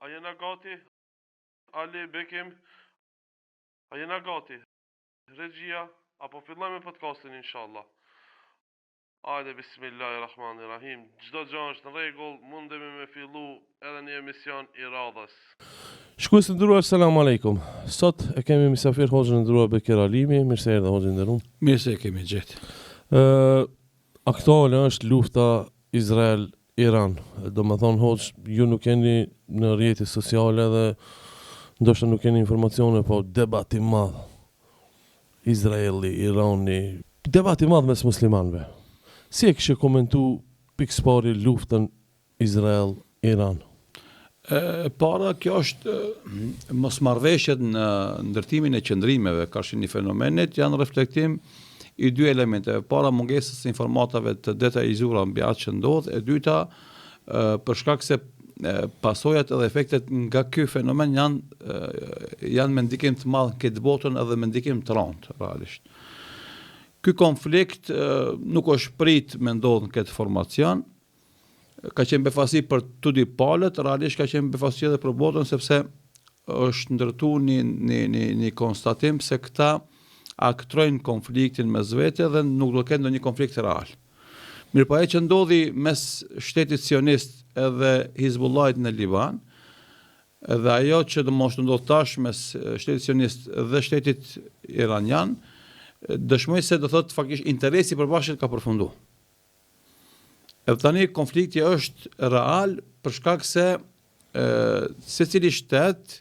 A jena gati? Ali Bekim, a jena gati? Regjia, apo fillojmë podcastin inshallah. Hajde, bismillahirrahmanirrahim. Çdo gjë është në rregull, mundemi me fillu edhe një emision i radhës. Shkues të nderuar, selam aleikum. Sot e kemi mysafir Hoxhën e nderuar Bekir Alimi, mirë se erdhe Hoxhë i nderuar. Mirë se e kemi gjetë. Aktuale është lufta Izrael-Iran. Do më thonë Hoxhë, ju nuk keni në rrjetet sociale dhe ndoshta nuk keni informacione, po debat i madh. Izraeli, Irani, debat i madh mes muslimanëve. Si e kishë komentu pikëspari luftën Izrael-Iran? Para, kjo është mosmarrveshjet në ndërtimin e qëndrimeve karshi një fenomenit janë reflektim i dy elementeve. Para, mungesës informatave të detajzuara mbi atë që ndodh, e dyta, për shkak se pasojat edhe efektet nga ky fenomen janë me ndikim të madh këtë botën edhe me ndikim të rëndë realisht. Ky konflikt nuk është prit me ndodhë në këtë formacion, ka qenë befasi për të dy palët, realisht ka qenë befasi edhe për botën, sepse është ndërtu një konstatim se këta aktrojnë konfliktin mes vete dhe nuk do ketë ndonjë konflikt real. Mirë po e që ndodhi mes shtetit sionist edhe Hizbullahit në Liban, edhe ajo që do mos ndodh tash mes shtetit sionist dhe shtetit iranian, dëshmoj se do thotë faktikisht interesi i përbashkët ka përfunduar. Edhe tani konflikti është real për shkak se secili shtet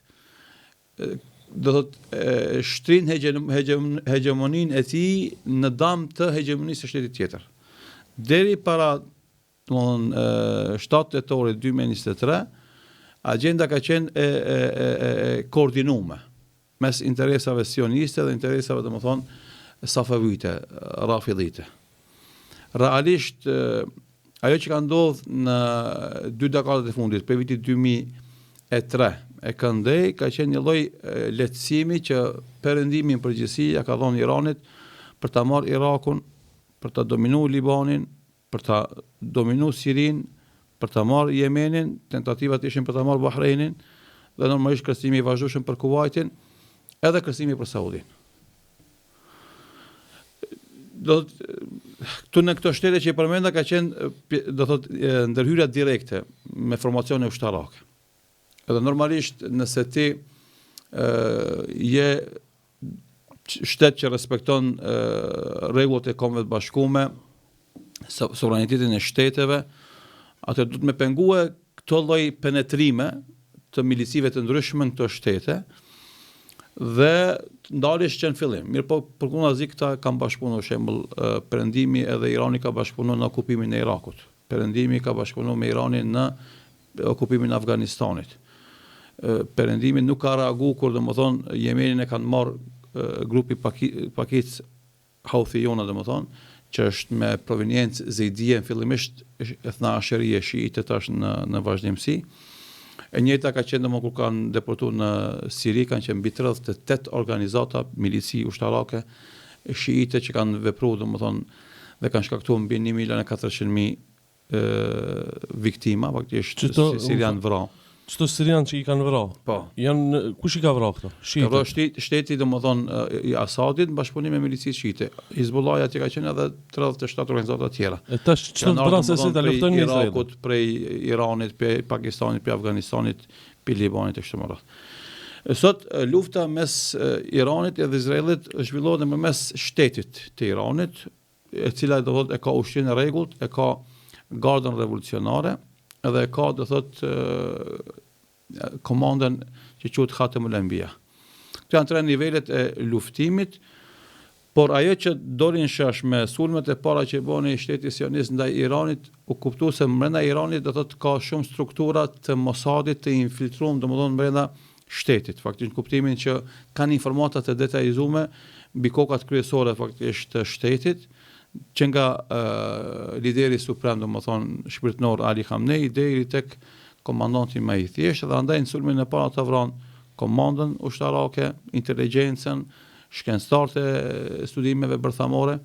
do thotë shtrin hegemoninë e tij në dam të hegemonisë së shtetit tjetër. Deri para 7 tetorit 2023, agenda ka qenë koordinuar mes interesave sioniste dhe interesave, domethënë, safavite, rafidhite. Realisht, ajo që ka ndodhur në 2 dekadat e fundit, për vitit 2003, e këndej ka qenë një lloj lehtësimi që perëndimi në përgjithësi ja ka dhënë Iranit për ta marrë Irakun, për ta dominuar Libanin, për ta dominuar Sirin, për ta marrë Yemenin, tentativat ishin për ta marrë Bahreinin, dhe normalisht kërcimi i vazhdueshëm për Kuwaitin, edhe kërcimi për Saudin. Këtu në këto shtete që i përmenda ka qenë, do thotë, ndërhyrja direkte me formacione ushtarake. Edhe normalisht nëse ti je shtet që respekton rregullat e Kombeve të Bashkuara, sovranitetin e shteteve, atë do të më pengue këto lloj penetrime të milicive të ndryshme në këto shtete dhe ndalesh që në fillim. Mirë po, përkundazi këta kanë bashkëpunuar, shembull, perëndimi edhe Irani ka bashkëpunuar në okupimin e Irakut. Perëndimi ka bashkëpunuar me Iranin në okupimin e Afganistanit. Perëndimi nuk ka reaguar kur domethënë Yemenin e kanë marrë grupi pakicë Houthiyona, domethënë, që është me proveniencë zeidie, fillimisht ethna asherie shiite tash në vazhdimsi. E njëjta ka qenë kur kanë deportuar në Siri, kanë qenë mbi 38 organizata milici ushtarake shiite që kanë vepruar, domethënë, dhe kanë shkaktuar mbi 1.400.000 viktima, faktikisht sirian vrarë. Çto sirian që i kanë vrarë? Po. Kush i ka vrarë këto? Ka vrarë shteti, domethënë, i Asadit në bashkëpunim me milicisë shiite. Hizbullahi aty ka qenë edhe 37 organizata tjera. E tash çdo vrasësi ta luftojnë në Izrael. Irakut, prej Iranit, prej Pakistanit, prej Afganistanit, prej Libanit e kështu me radhë. Sot lufta mes Iranit edhe Izraelit zhvillohet në mes shtetit të Iranit, e cila do thotë e ka ushtrinë e rregullt, e ka gardën revolucionare, edhe e ka, do thotë, komandën që quhet Khatemul Anbiya. Këto janë 3 nivelet e luftimit, por ajo që dolin shash me sulmet e para që bëni shteti sionist ndaj Iranit, u kuptua se brenda Iranit do thotë ka shumë struktura të Mossadit të infiltruar, domethënë brenda shtetit, faktikisht në kuptimin që kanë informata të detajzuara mbi kokat kryesore faktikisht të shtetit, që nga lideri suprem, domethënë shpirtënor Ali Khamenei deri tek komandanti më i thjeshtë, dhe andaj në sulmin e para të vranë komandën ushtarake, inteligjencën, shkencëtarët e studimeve bërthamore,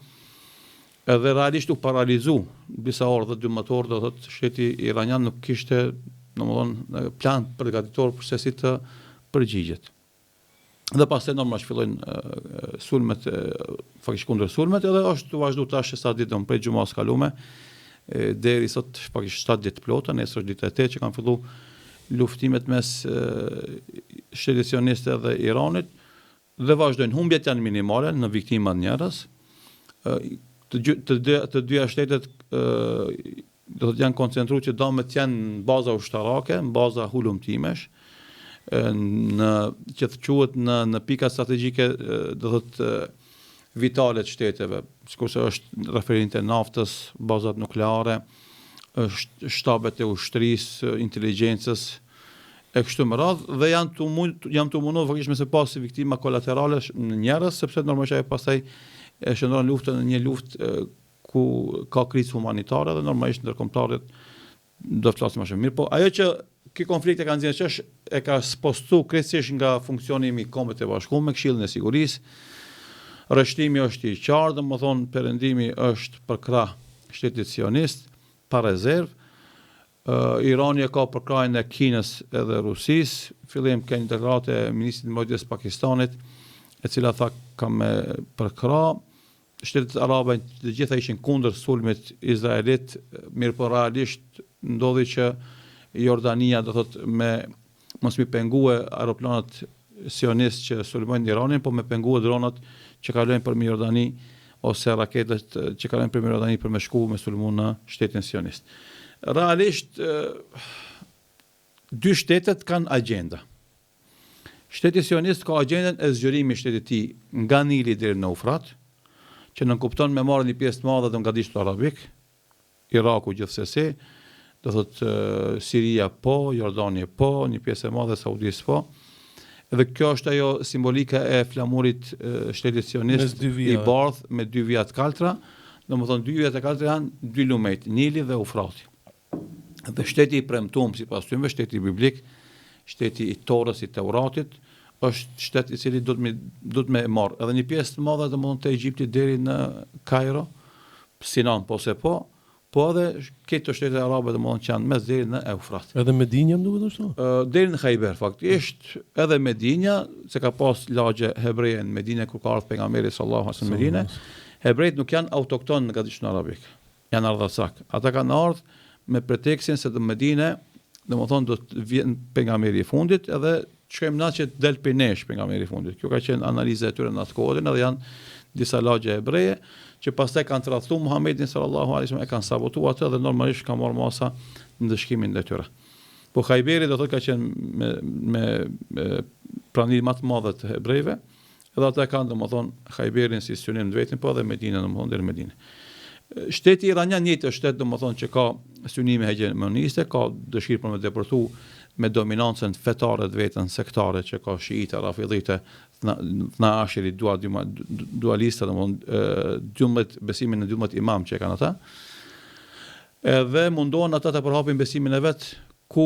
edhe realisht u paralizu disa orë dhe 12 orë, do thotë shteti iranian nuk kishte domethënë plan përgatitor për se si të përgjigjet. Dhe pastaj normalisht fillojnë sulmet, faktikisht kundër sulmet, edhe është vazhdu tash sa ditë prej xhumas kalume, deri sot faktikisht 7 ditë plota, nesër është dita e 8 që kanë filluar luftimet mes shtetit sionist dhe Iranit, dhe vazhdojnë. Humbjet janë minimale në viktima njerëz. Të dyja shtetet do të janë koncentruar që do me të janë në baza ushtarake, në baza hulumtimesh, që të quhet në pika strategjike do thotë vitale të shteteve, sikurse është referintë e naftës, bazat nukleare, shtabet e ushtrisë, inteligjencës e kështu me radhë, dhe jam të mundur faktikisht me se pasi viktima kolaterale në njerëz, sepse normalisht ajo pastaj e shndron luftën në një luftë ku ka krizë humanitare dhe normalisht ndërkombëtarët do të flasim më shumë mirë, po ajo që ky konflikt e ka nxjerrë çesh e ka spostu krejtësisht nga funksionimi i Kombit të Bashkuar me Këshillin e Sigurisë. Rreshtimi është i qartë, domethënë perëndimi është për krah shtetit sionist pa rezervë. Irani ka përkrahjen e Kinës edhe Rusisë, fillim ka një deklaratë e ministrit të mbrojtjes Pakistanit, e cila tha ka me përkrah. Shtetet arabe të gjitha ishin kundër sulmit izraelit, mirë po realisht ndodhi që Jordania do thot me mos mi pengue aeroplanat sionist që sulmojnë Iranin, po me pengue dronat që kalojnë për Jordani ose raketet që kalojnë për Jordani për me shku me sulmu në shtetin sionist. Realisht dy shtetet kanë agenda. Shteti sionist ka agendën e zgjerimi shtetit tij nga Nili deri në Ufrat, që nënkupton me marrë një pjesë të madhe nga dishti arabik, Iraku gjithsesi, do thot Siria po, Jordania po, një pjesë e madhe Saudisë po. Dhe kjo është ajo simbolika e flamurit shtetit sionist i bardh me dy vija të kaltra. Domethënë dy vija të kaltra janë dy lumejt, Nili dhe Ufrati. Dhe shteti i premtuar sipas tyre, shteti biblik, shteti i Torës, i Teuratit, është shtet i cili do të me marrë edhe një pjesë të madhe domethënë të Egjiptit deri në Kairo, Sinan po se po edhe këto shtete arabe domethënë që janë mes deri në Eufrat. Edhe Medinja më duket ashtu? Deri në Khayber faktikisht, edhe Medinja, se ka pas lagje hebreje në Medinë kur ka ardhur pejgamberi sallallahu alaihi wasallam në Medinë. Hebrejt nuk janë autokton nga dishtin arabik. Janë ardhasak. Ata kanë ardhur me pretekstin se në Medinë domethënë do të vjen pejgamberi i fundit, edhe shkojmë na që del pinesh pejgamberi i fundit. Kjo ka qenë analiza e tyre në atë kohë, edhe janë disa lagje hebreje që pastaj kanë tradhtu Muhamedit sallallahu alaihi wasallam, e kanë sabotuar atë dhe normalisht kanë marrë masa në dëshkimin e tyre. Po Khayberi do thotë ka qenë me praninë më të madhe të hebrejve, edhe ata kanë domethënë Khayberin si synim të vetëm, po edhe Medinën domethënë deri në Medinë. Shteti iranian njëjtë është shtet domethënë që ka synime hegemoniste, ka dëshirë për me deportu me dominancën fetare të vetën sektare që ka shiite, rafidhite, na asheri dualista, domethënë besimin në 12 imam që kanë ata. Edhe mundohen ata të përhapin besimin e vet ku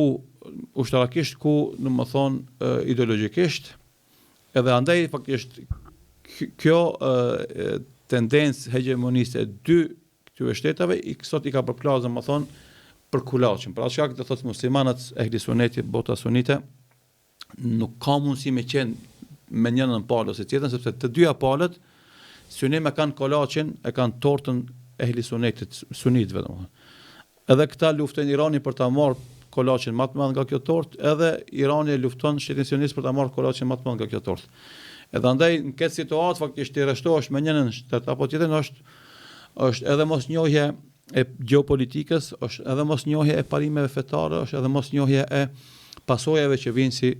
ushtarakisht, ku domethënë ideologjikisht, edhe andaj faktikisht kjo tendencë hegemoniste e dy këtyre shtetave sot i ka përplasur domethënë për kulaçin. Për atë shkak do thotë muslimanët ehli sunetit, bota sunite nuk ka mundësi me qenë me njënën palë ose tjetrën, sepse të dyja palët synime kanë kolaçin, e kanë tortën ehli sunetit, sunitëve domethënë. Edhe këta luftojnë Iranin për ta marrë kolaçin më të madh nga kjo tortë, edhe Irani lufton shtetin sionist për ta marrë kolaçin më të madh nga kjo tortë. Edhe andaj në këtë situatë faktikisht të rreshtohesh me njënën shtet apo tjetrën është edhe mosnjohje e gjeopolitikës, është edhe mosnjohje e parimeve fetare, është edhe mosnjohje e pasojave që vijnë si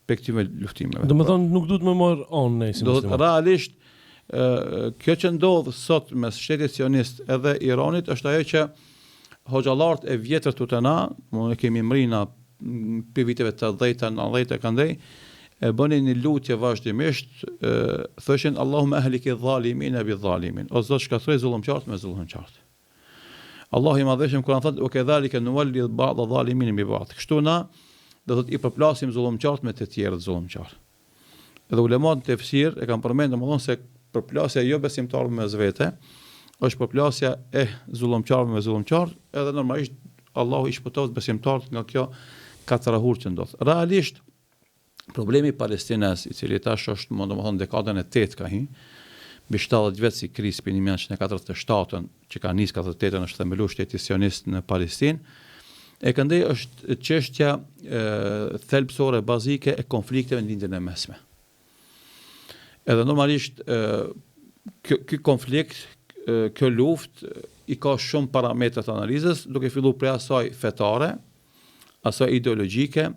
për këtyre luftimeve. Domethënë nuk duhet më marr anë ne si musliman. Realisht kjo që ndodh sot mes shtetit sionist edhe Iranit është ajo që hoxhallarët e vjetër tutena, ne kemi mrina për viteve të 10-ta, 90-ta këndej, e bënin një lutje vazhdimisht, thoshin Allahumma ahliki dhalimin bi dhalimin, o Zot shkatroj zullumqtarët me zullumqtarët. Allahu i madhëshëm kur thotë o kedhalika nuwalli ba'd dhalimin bi ba'd. Kështu na do të i përplasim zullumqtarët me të tjerë zullumqtar. Edhe ulemat e tefsir e kanë përmendur domosdoshmë se përplasja jo besimtarëve me zvete, është përplasja e zullumqtarëve me zullumqtar, edhe normalisht Allahu i shpëton besimtarët nga kjo katërahur që ndodh. Realisht problemi i Palestinës, i cili tash është domethënë dekadën e 8 ka hyrë, mbi 70 vjet si krizë për 1947-ën, që ka nisë 48-ën është themeluar shteti sionist në Palestinë, e këndej është çështja thelbësore bazike e konflikteve në lindjen e mesme. Edhe normalisht ky konflikt, kjo luftë i ka shumë parametra të analizës, duke filluar prej asaj fetare, asaj ideologjike,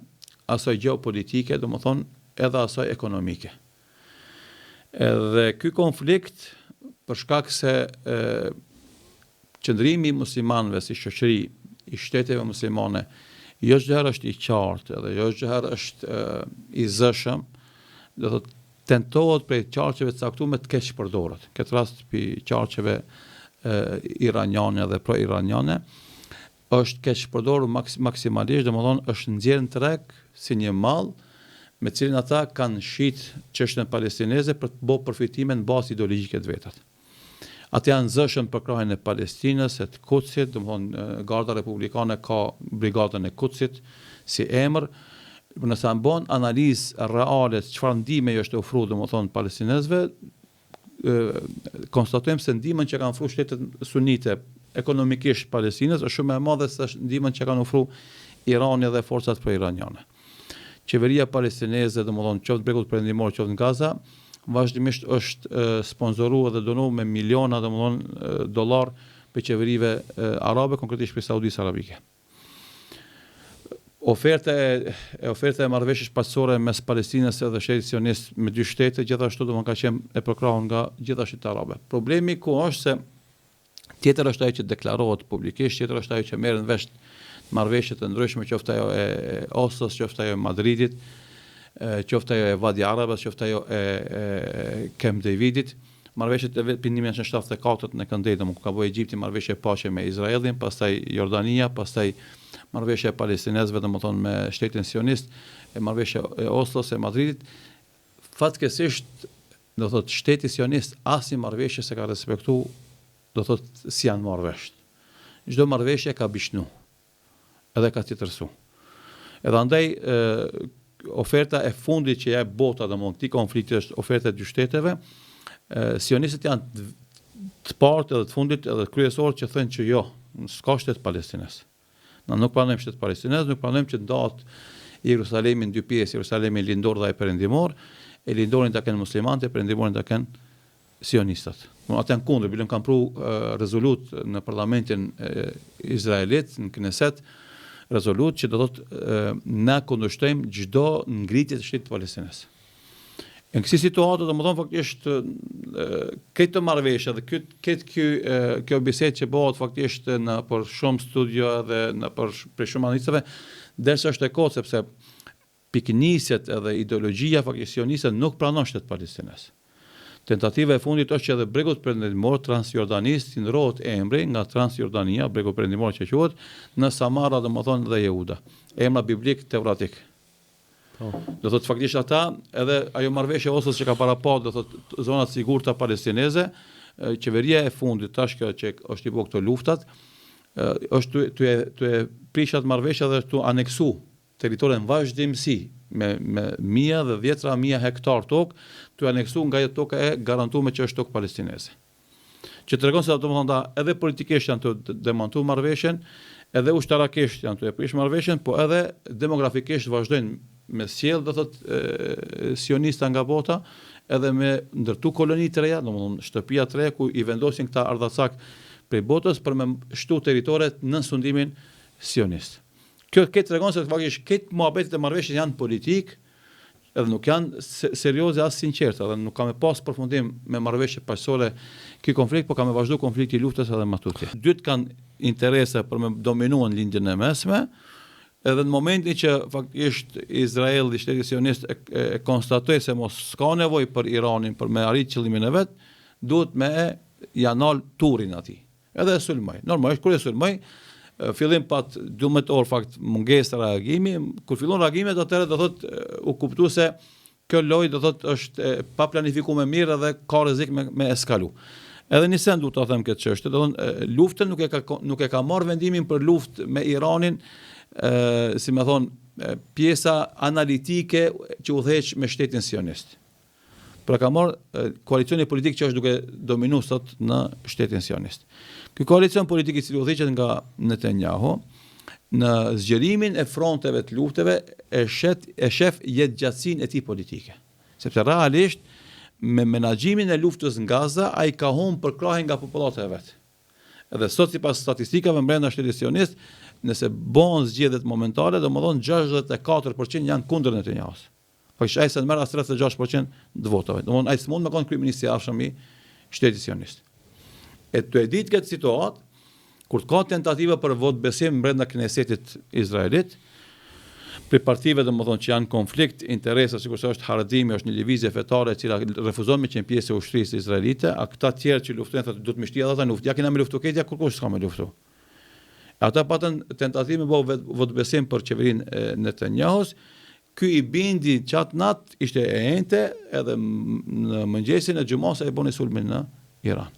asaj geopolitike, domethënë edhe asaj ekonomike. Edhe ky konflikt, për shkak se qëndrimi i muslimanëve si shoqëri i shteteve muslimane jo çdo herë është i qartë edhe jo çdo herë është i zëshëm, do thotë tentohet prej qarqeve të caktuara të keq përdoret. Këtë rast për qarqeve iraniane dhe pro-iraniane është keq përdorur maksimalisht, domethënë është nxjerrë në treg si një mall me cilin ata kanë shit çështën palestineze për të bërë përfitime në bazë ideologjike të vetat. Ata janë zëshëm për krahjen e Palestinës, e të Kutsit, domethënë Garda Republikane ka brigadën e Kutsit si emër. Nëse bën analizë reale të çfarë ndihme është ofruar domethënë palestinezëve, konstatojmë se ndihmën që kanë ofruar shtetet sunite ekonomikisht Palestinës është shumë e madhe se ndihmën që kanë ofruar Irani dhe forcat pro-iraniane. Qeveria palestineze, domethënë qoftë Bregut Perëndimor, qoftë në Gaza, vazhdimisht është sponsoruar dhe donuar me miliona domethënë dollar për qeverive arabe, konkretisht për Saudisë Arabike. Oferta e marrëveshjes paqësore mes Palestinës dhe shtetit sionist me dy shtete gjithashtu domethënë ka qenë e përkrahur nga gjitha shtetet arabe. Problemi ku është se tjetër është ajo që deklarohet publikisht, tjetër është ajo që merren vesh marrëveshje të ndryshme, qoftë ajo e Oslos, qoftë ajo e Madridit, qoftë ajo e Vadi Arabas, qoftë ajo e Camp Davidit. Marrëveshjet e vetë 1974 në këndej, ku ka bërë Egjipti marrëveshje paqe me Izraelin, pastaj Jordania, pastaj marrëveshja e palestinezëve domethënë me shtetin sionist, e marrëveshja e Oslos e Madridit. Fatkeqësisht, do thotë shteti sionist asnjë marrëveshje se ka respektuar, do thotë si janë marrë vesh. Çdo marrëveshje ka bishnu, edhe ka tjetërsu. Edhe andaj oferta e fundit që jep bota domethënë këtij konflikti është oferta e dy shteteve. Sionistët janë të parë edhe të fundit edhe kryesorët që thënë që jo, s'ka shtet Palestinës. Na nuk pranojmë shtet Palestinës, nuk pranojmë që ndahet Jerusalemi në dy pjesë, Jerusalemi lindor dhe e perëndimor, e lindorin ta kenë muslimanët, e perëndimorin ta kenë sionistat. Ata janë kundër, bilën kanë pru rezolut në parlamentin izraelit, në Knesset, rezolut që do thotë na kundërshtojmë çdo ngritje të shtetit Palestinës. Në kësi situatë, domethënë faktikisht këtë marrëveshje dhe kjo bisedë që bëhet faktikisht në për shumë studio dhe në për shumë analistëve, derisa është e kohë sepse piknisjet edhe ideologjia faktikisht sioniste nuk pranon shtetin Palestinës. Tentativa e fundit është që edhe Bregut Perëndimor Transjordanisë ndrohet emri nga Transjordania, Bregu Perëndimor që quhet, në Samara domethënë dhe Jehuda. Emra biblik teoretik. Do thotë faktikisht ata edhe ajo marrëveshje Oslos që ka parapar, do thotë zonat sigurta palestineze, qeveria e fundit tash që është i bë këto luftat, është të prishat marrëveshja dhe të aneksu territorin vazhdimsi me mijë dhe dhjetra mijë hektar tokë, të aneksu nga ajo toka e garantuar që është tokë palestineze. Që tregon se domethënë edhe politikisht janë të demontuar marrëveshjen, edhe ushtarakisht janë të prish marrëveshjen, po edhe demografikisht vazhdojnë me sjell do thotë sionista nga bota, edhe me ndërtu koloni të reja, domethënë shtëpia të reja ku i vendosin këta ardhacak prej botës për me shtu territoret në sundimin sionist. Kjo tregon se faktikisht këtë muhabetet e marrëveshjes janë politik, edhe nuk janë serioze as sinqerte, edhe nuk ka me pas përfundim me marrëveshje paqësore ky konflikt, por ka me vazhdu konflikti i luftës edhe më tutje. Dytë kanë interese për me dominuar lindjen e mesme, edhe në momentin që faktikisht Izraeli, shteti sionist e konstatoi se mos ka nevojë për Iranin për me arrit qëllimin e vet, duhet me janal turin atij. Edhe sulmoi. Normalisht kur e sulmoi, fillim pat 12 orë fakt mungesë reagimi, kur fillon reagimet atëherë do thotë u kuptua se kjo lojë do thotë është pa planifikuar më mirë dhe ka rrezik me eskalu. Edhe një send duhet ta them këtë çështje, do thonë luftën nuk e ka marrë vendimin për luftë me Iranin, si më thon, pjesa analitike që udhëheq me shtetin sionist. Pra ka marrë koalicioni politik që është duke dominu sot në shtetin sionist. Ky koalicion politik i cili udhëheqet nga Netanyahu në zgjerimin e fronteve të lufteve e shef jetëgjatësinë e tij politike. Sepse realisht me menaxhimin e luftës në Gaza ai ka humbur përkrahjen nga popullatët e vet. Edhe sot sipas statistikave brenda shtetit sionist, nëse bëhen zgjedhjet momentale, domethënë 64% janë kundër Netanyahut. Po ai sa merr as 36% të votave. Domthonë ai s'mund me kon kryeminist i afshëm i shtetit sionist. E të e ditë këtë situatë, kur ka tentativa për vot besim brenda Knesetit izraelit, për partive domethënë që janë konflikt interesa, sikur se është Haradimi, është një lëvizje fetare e cila refuzon me qenë pjesë e ushtrisë izraelite, a këta të tjerë që luftojnë thotë duhet më shtia ata në luftë. Ja kena me luftu këtë, ja kurkush s'ka me luftu. Ata patën tentativë me bëu vot besim për qeverinë e Netanyahut. Ky i bindi qatë natë ishte e ente edhe në mëngjesin e gjumos e boni sulmin në Iran.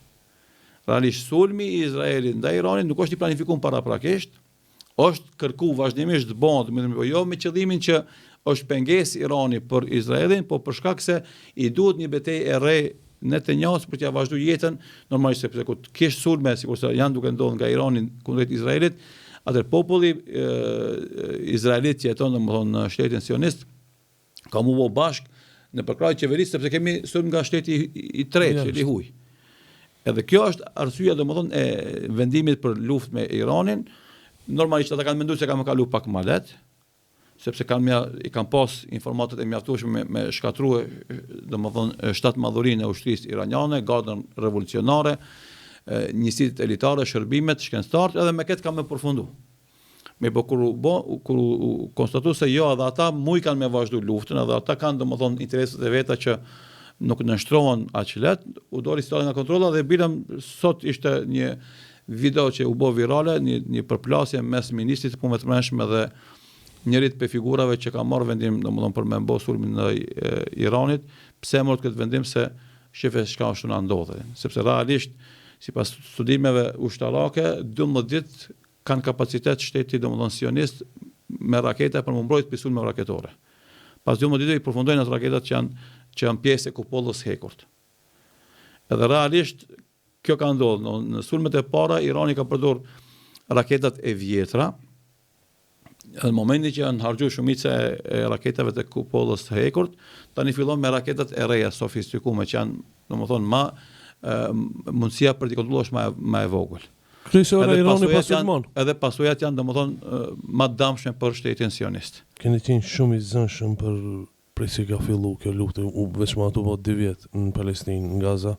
Realisht sulmi i Izraelit ndaj Iranit nuk është i planifikuar paraprakisht, është kërku vazhdimisht bëhet, jo me qëllimin që është pengesë Irani për Izraelin, po për shkak se i duhet një betejë e re Netanyahut për t'ia vazhduar jetën, normalisht sepse kur kish sulme sikurse janë duke ndodhur nga Irani kundrejt Izraelit, atë populli izraelit që jeton në shtetin sionist ka mu bo bashk në përkrahje qeverisë sepse kemi sulm nga shteti i tretë, i huaj. Edhe kjo është arsyeja domethënë e vendimit për luftë me Iranin. Normalisht ata kanë menduar se kanë kalu pak më lehtë, sepse i kanë pas informatat e mjaftueshme me shkatrua domethënë shtatë madhurinë e ushtrisë iraniane, gardën revolucionare, njësitë elitare, shërbimet, shkencëtarët, edhe me këtë kanë me përfundu. Me po kur u konstatu se jo, edhe ata muj kanë me vazhdu luftën, edhe ata kanë domethënë interesat e veta që nuk nështrohen aq lehtë, u doli situata nga kontrolla dhe bilëm sot ishte një video që u bë virale, një përplasje mes ministrit të punëve të brendshme dhe njërit për figurave që ka marrë vendim domethënë për me bë sulmin në Iranit, pse morët këtë vendim se shefe çka është na ndodhe, sepse realisht sipas studimeve ushtarake 12 ditë kanë kapacitet shteti domethënë sionist me raketa për mbrojtje prej sulmeve raketore. Pas 12 ditë i përfundojnë ato raketat që janë pjesë e kupollës hekurt. Edhe realisht kjo ka ndodhur në sulmet e para Irani ka përdor raketat e vjetra. Në momentin që janë harxhuar shumica e raketave të kupollës hekurt, tani fillon me raketat e reja sofistikume që janë domethënë mundësia për t'i kontrolluar më e vogël. Kryesore Irani pasulmon. Edhe pasojat janë domethënë më të dëmshme për shtetin sionist. Keni qenë shumë i zënshëm për prej se ka fillu kjo luftë, veçmë ato po 2 vjet në Palestinë, në Gaza.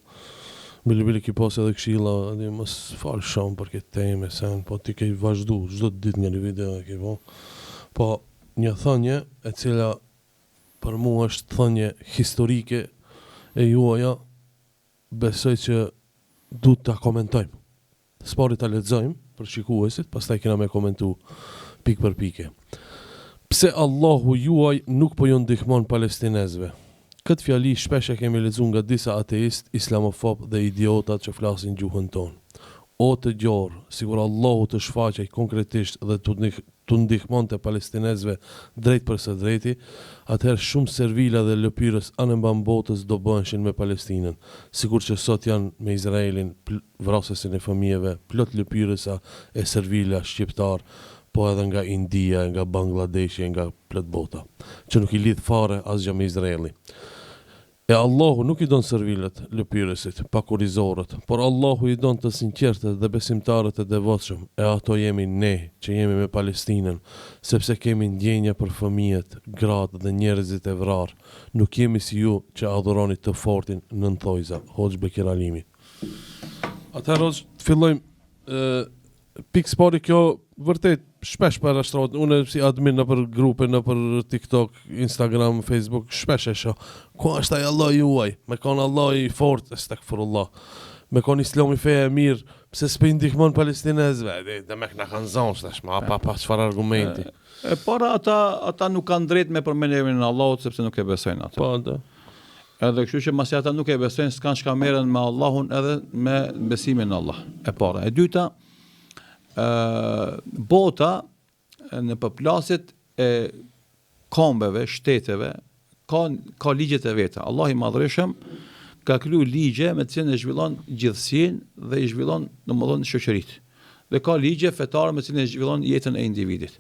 Bili ki pas edhe këshilla, dhe mos fal shumë për këtë temë, sen, po ti ke vazhdu çdo ditë një video e ke po. Po një thënie e cila për mua është thënie historike e juaja, besoj që duhet ta komentojmë. S'pari ta lexojmë për shikuesit, pastaj kena me komentu pikë për pikë. Pse Allahu juaj nuk po ju ndihmon palestinezëve? Këtë fjali shpesh e kemi lexuar nga disa ateist, islamofob dhe idiotat që flasin gjuhën tonë. O të gjorë, sigur Allahu të shfaqej konkretisht dhe të ndihmonte palestinezëve drejt për së drejti, atëherë shumë servila dhe lëpyrës anëmban botës do bëheshin me Palestinën, sikur që sot janë me Izraelin, vrasesin e fëmijëve, plot lëpyrësa e servila shqiptar, po edhe nga India, nga Bangladeshi, nga plot bota, që nuk i lidh fare asgjë me Izraeli. E Allahu nuk i don servilet, lëpyrësit, pakurizorët, por Allahu i don të sinqertët dhe besimtarët e devotshëm, e ato jemi ne që jemi me Palestinën, sepse kemi ndjenja për fëmijët, gratë dhe njerëzit e vrarë. Nuk jemi si ju që adhuroni të fortin nën thojza. Hoxh Bekir Alimi. Atëherë fillojmë pikë spori kjo vërtet shpesh parashtrohet. Unë si admin në për grupe, në për TikTok, Instagram, Facebook, shpesh e shoh. Ku është ai Allah juaj? Me kon Allah i fort, astakfirullah. Me kon Islami feja e mirë, pse s'po i ndihmon palestinezëve? Dhe me na kanë zonë tash, pa çfarë argumenti. E para ata nuk kanë drejt me përmendjen e Allahut sepse nuk e besojnë ata. Po, da. Edhe kështu që masi ata nuk e besojnë, s'kan çka merren me Allahun edhe me besimin në Allah. E para. E dyta, bota në përplasjet e kombeve, shteteve, ka ligjet e veta. Allah i Madhreshëm ka kriju ligje me të cilën e zhvillon gjithësinë dhe i zhvillon domethënë shoqëritë. Dhe ka ligje fetare me të cilën e zhvillon jetën e individit.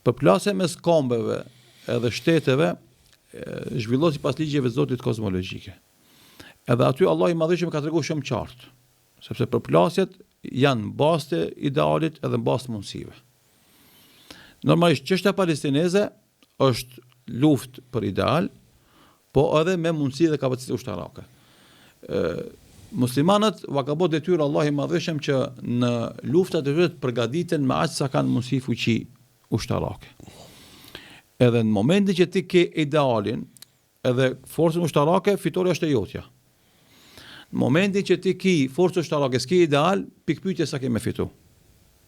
Përplasja mes kombeve edhe shteteve zhvillohet sipas ligjeve të Zotit kozmologjike. Edhe aty Allah i Madhreshëm ka treguar shumë qartë, sepse përplasjet janë bazë të idealit edhe bazë të mundësive. Normalisht çështja palestineze është luftë për ideal, po edhe me mundësi dhe kapacitet ushtarake. Muslimanët va ka bërë detyrë Allah i Madhreshëm që në luftat e tyre të përgatiten me aq sa kanë mundësi fuqi ushtarake. Edhe në momentin që ti ke idealin edhe forcën ushtarake, fitoria është e jotja. Në momentin që ti ke forcë ushtarake, s'ke ideal, pikpyetja sa ke me fitu.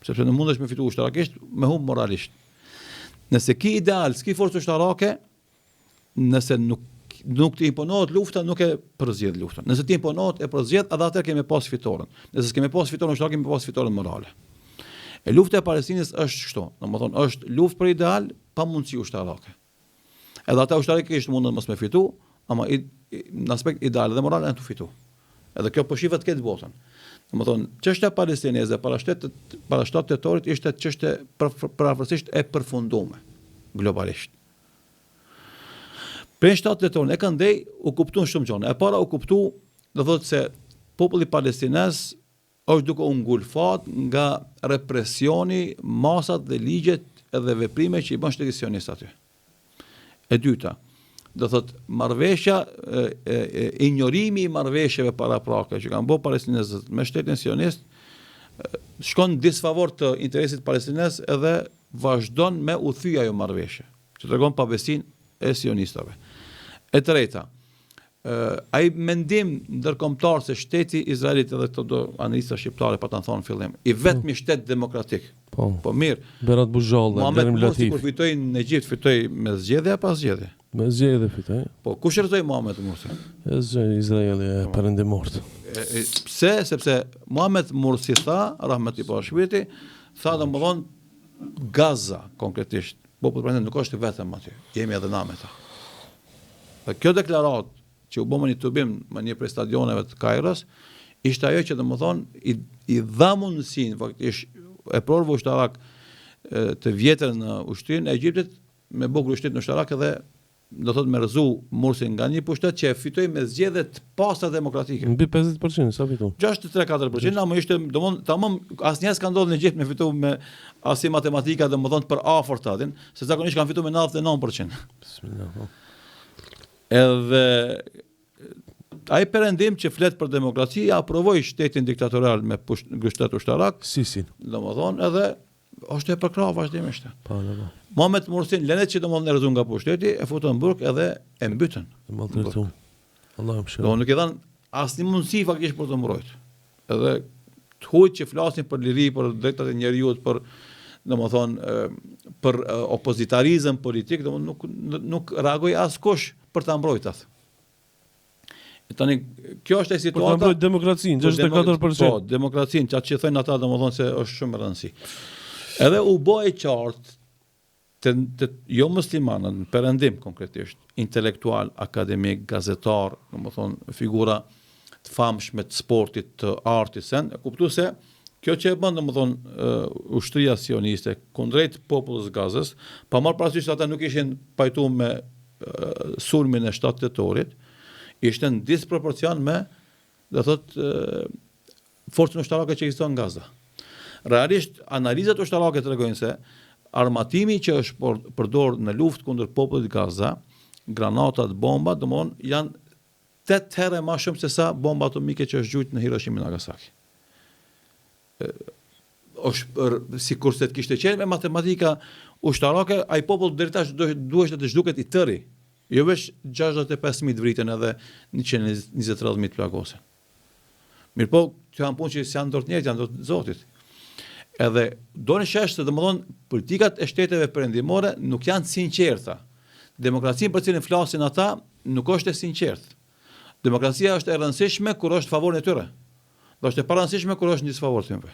Sepse në mundesh me fitu ushtarakisht, me humb moralisht. Nëse ki ideal, s'ki forcë ushtarake, nëse nuk të imponohet lufta, nuk e përzgjedh luftën. Nëse të imponohet, e përzgjedh, edhe atëherë kemi pas fitoren. Nëse s'kemi pas fitoren ushtarake, kemi pas fitoren morale. E lufta e Palestinës është kështu, domethënë është luftë për ideal pa mundësi ushtarake. Edhe ata ushtarakisht mundën mos me fitu, ama në aspekt ideal dhe moral janë të fitu. Edhe kjo po shifet këtë botën. Domethënë çështja palestineze para 7 tetorit ishte çështje përafërsisht e përfunduar globalisht. Për 7 tetorin e kanë ndej u kuptuan shumë gjëra. E para u kuptu, do thotë se populli palestinez është duke u ngulfat nga represioni, masat dhe ligjet edhe veprime që i bën shteti sionist aty. E dyta, do thot marrëveshja, injorimi i marrëveshjeve paraprake që kanë bërë palestinezët me shtetin sionist shkon disfavor të interesit palestinez edhe vazhdon me u thyj ajo marrëveshje, që tregon pabesinë e sionistëve. E treta, ai mendim ndërkombëtar se shteti Izraelit edhe këto do analista shqiptare pa ta thonë fillim, i vetmi shtet demokratik. Po mirë. Berat Buzhallë, Muhamet Mursi kur fitoi në Egjipt fitoi me zgjedhje apo pas zgjedhje? Me zgjedhje fitoi. Po kush rrezoi Muhamet Mursi? Izraeli e perëndimort. Pse? Sepse Muhamet Mursi tha, rahmeti pa shpirti, tha domethënë Gaza konkretisht. Populli palestinez nuk është vetëm aty. Jemi edhe na me ta. Dhe kjo deklaratë që u bëmë një tubim me një prej stadioneve të Kairos, ishte ajo që domethënë i dha mundësinë faktikisht e provë ushtarak të vjetër në ushtrinë e Egjiptit me bukë ushtrinë ushtarak edhe do thotë me rrezu Mursin nga një pushtet që e fitoi me zgjedhje të pasta demokratike. Mbi 50% sa fiton? 63-4%, ama ishte domthon tamam asnjëherë s'ka ndodhur në Egjipt me fitu me asi matematika domthon për afërt atin, se zakonisht kanë fituar me 99%. Bismillah. Edhe ai perëndim që flet për demokraci aprovoi shtetin diktatorial me pushtet ushtarak, Sisin. Domthon edhe është e përkrahur vazhdimisht. Po. Muhamet Mursin lenet që domthon e rrezu nga pushteti, e futën në burg edhe e mbytën. Maltretuar. Allahu më shëro. Do nuk i dhan asnjë mundësi faktikisht për të mbrojtur. Edhe të huajt që flasin për liri, për drejtat e njerëzit, për domthon për opozitarizëm politik, domthon nuk reagoi askush për ta mbrojtur atë. Tani kjo është e situata. Për ta mbrojtur demokracinë, 64%. Po, demokracinë, çka që thonë ata domthon se është shumë e rëndësishme. Edhe u bë e qartë të jo muslimanët, në perëndim konkretisht, intelektual, akademik, gazetar, domethënë figura të famshme të sportit, të artit, e kuptu se kjo që e bën domethënë ushtria sioniste kundrejt popullit Gazës, pa marrë parasysh se ata nuk ishin pajtuar me sulmin e 7 tetorit, ishte në disproporcion me, do thotë, forcën ushtarake që ekziston në Gaza. Realisht analizat ushtarake tregojnë se armatimi që është përdorur në luftë kundër popullit Gaza, granatat, bomba, domthonë janë 8 herë më shumë se sa bomba atomike që është gjujt në Hiroshima dhe Nagasaki. Është sikur se të kishte qenë me matematika ushtarake, ai popull deri tash duhet të zhduket i tëri. Jo veç 65.000 vritën edhe 120.000 plagosen. Mirë po, që janë punë që janë dorë të njerëzit, janë dorë të Zotit. Edhe do në shesh se domethënë politikat e shteteve perëndimore nuk janë sinqerta. Demokracinë për cilën flasin ata nuk është e sinqertë. Demokracia është e rëndësishme kur është favorin e tyre. Do është e parëndësishme kur është në disfavor tyre.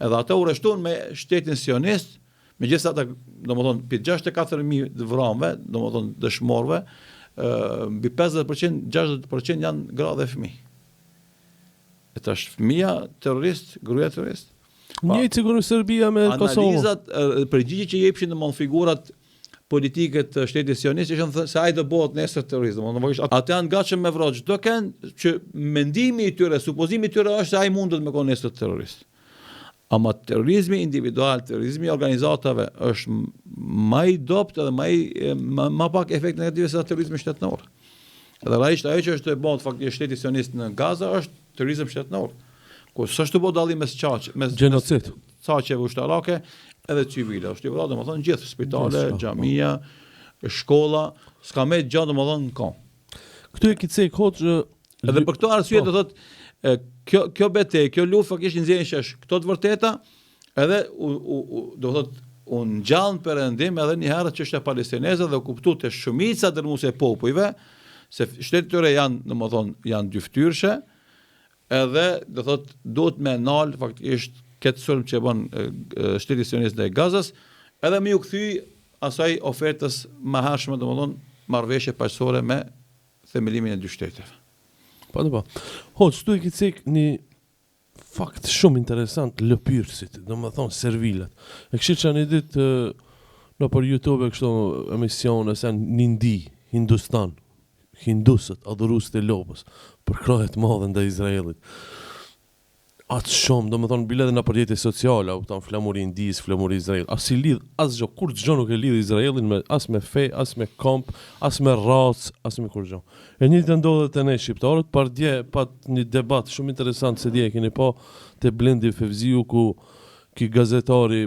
Edhe ata u rreshtuan me shtetin sionist Megjithëse ata, domethënë, mbi 64.000 të vrarëve, domethënë dëshmorëve, mbi 50%, 60% janë gra dhe fëmijë. E tash fëmia terrorist, gruaja terrorist. Njëjtë sigurisht Serbia me Kosovë. Analizat, përgjigjet që jepshin domethënë figurat politike të shtetit sionist ishin se ai do bëhet nesër terrorist. Domethënë ata janë gatshëm me vrojë çdo kënd që mendimi i tyre, supozimi i tyre është se ai mundet me qenë nesër terrorist. Ama terrorizmi individual, terrorizmi i organizatave është më i dobët edhe më pak efekt negativ se terrorizmi shtetëror. Edhe realisht ajo që është e bën faktikisht shteti sionist në Gaza është terrorizëm shtetëror. Ku s'është të bëu dallim mes genocid, saqeve ushtarake edhe civile. Është i vrarë domethënë gjithë spitale, xhamia, shkolla, s'ka më gjë domethënë në kom. Këtu e kicek hoxh edhe për këtë arsye do thotë kjo betejë, kjo luftë faktikisht nxjerrin shesh këto të vërteta, edhe do thotë u ngjall perëndim edhe një herë çështja palestineze dhe u kuptu të shumica dërmuese e popujve se shtetet tyre janë domethënë janë dyftyrshë, edhe do thotë duhet me nal faktikisht këtë sulm që bën shteti sionist ndaj Gazas, edhe më u kthy asaj ofertës më hershme domethënë marrëveshje paqësore me themelimin e dy shteteve. Po. Hoxh, tu e kicek një fakt shumë interesant lëpyrësit, domethënë servilat. E kishë një ditë në për YouTube kështu emisione se Nindi, Hindustan, hindusët, adhuruesit e lopës, për krahet madhe ndaj Izraelit. Atë shumë, domethënë bile edhe në përjetës sociale, kupton flamuri Indis, flamuri Izrael. As i lidh asgjë, kur çdo nuk e lidh Izraelin me as me fe, as me komp, as me racë, as me kurrë. E njëjtë ndodhet te ne shqiptarët, par dje pat një debat shumë interesant se dje keni pa te Blendi Fevziu ku ki gazetari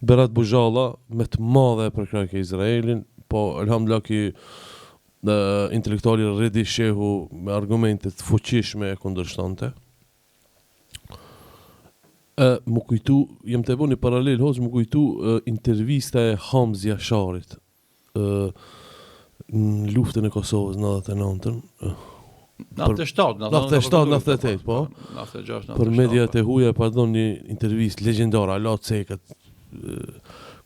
Berat Bujalla me të madhe për krahë ke Izraelin, po alhamdulillah ki intelektuali Redi Shehu me argumente të fuqishme e kundërshtonte. Më kujtu, jem të bëni paralel, hoxh, më kujtu intervista e Hamzi Jasharit në luftën e Kosovës në 99-ën. 97, po. 96, për mediat e huaja pardon një intervistë legjendare, ala cekët.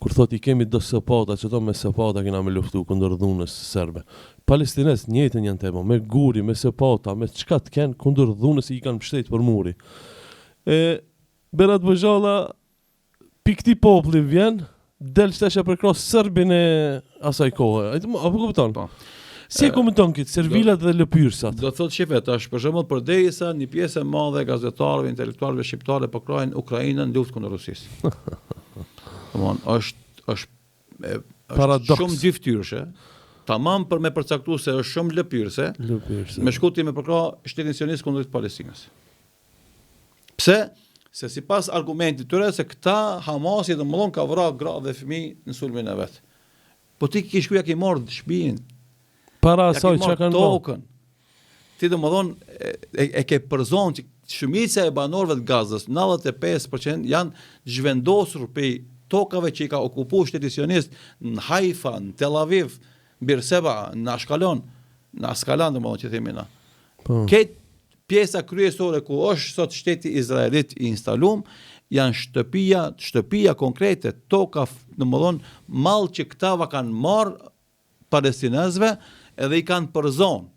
Kur thot i kemi do sopata, që to me sopata kena me luftu kundër dhunës serbe. Palestinës njëjtën janë tema, me guri, me sopata, me çka të kenë kundër dhunës i kanë mbështet për muri. Berat Bujalla pikti populli vjen, del shtesha për krahas serbin e asaj kohe. Apo kupton? Po. Si e komenton këtë servilat dhe lëpyrsat? Do thotë shifet, tash për shembull përderisa një pjesë e madhe e gazetarëve, intelektualëve shqiptarë po krohen Ukrainën luftë kundër Rusisë. është paradoks. Shumë dyftyrshë, tamam për me përcaktuar se është shumë lëpyrse, me shkuti me përkrah shtetin sionist kundër Palestinës. Pse? Se sipas argumentit tyre se këta Hamasi domthon ka vrarë gra dhe fëmijë në sulmin e vet. Po ti ke shkuja ke marrë shtëpinë. Para asaj çka kanë tokën. Ti domthon e ke përzon që shumica e banorëve të Gazës, 95% janë zhvendosur pe tokave që i ka okupuar shteti sionist në Haifa, në Tel Aviv, Beerseba, në Ashkelon, në Askalan domthon që themi na. Po. Këtë pjesa kryesore ku është sot shteti izraelit i instalum, janë shtëpia konkrete, toka, domthon mall që këtava kanë marrë palestinezëve edhe i kanë përzon.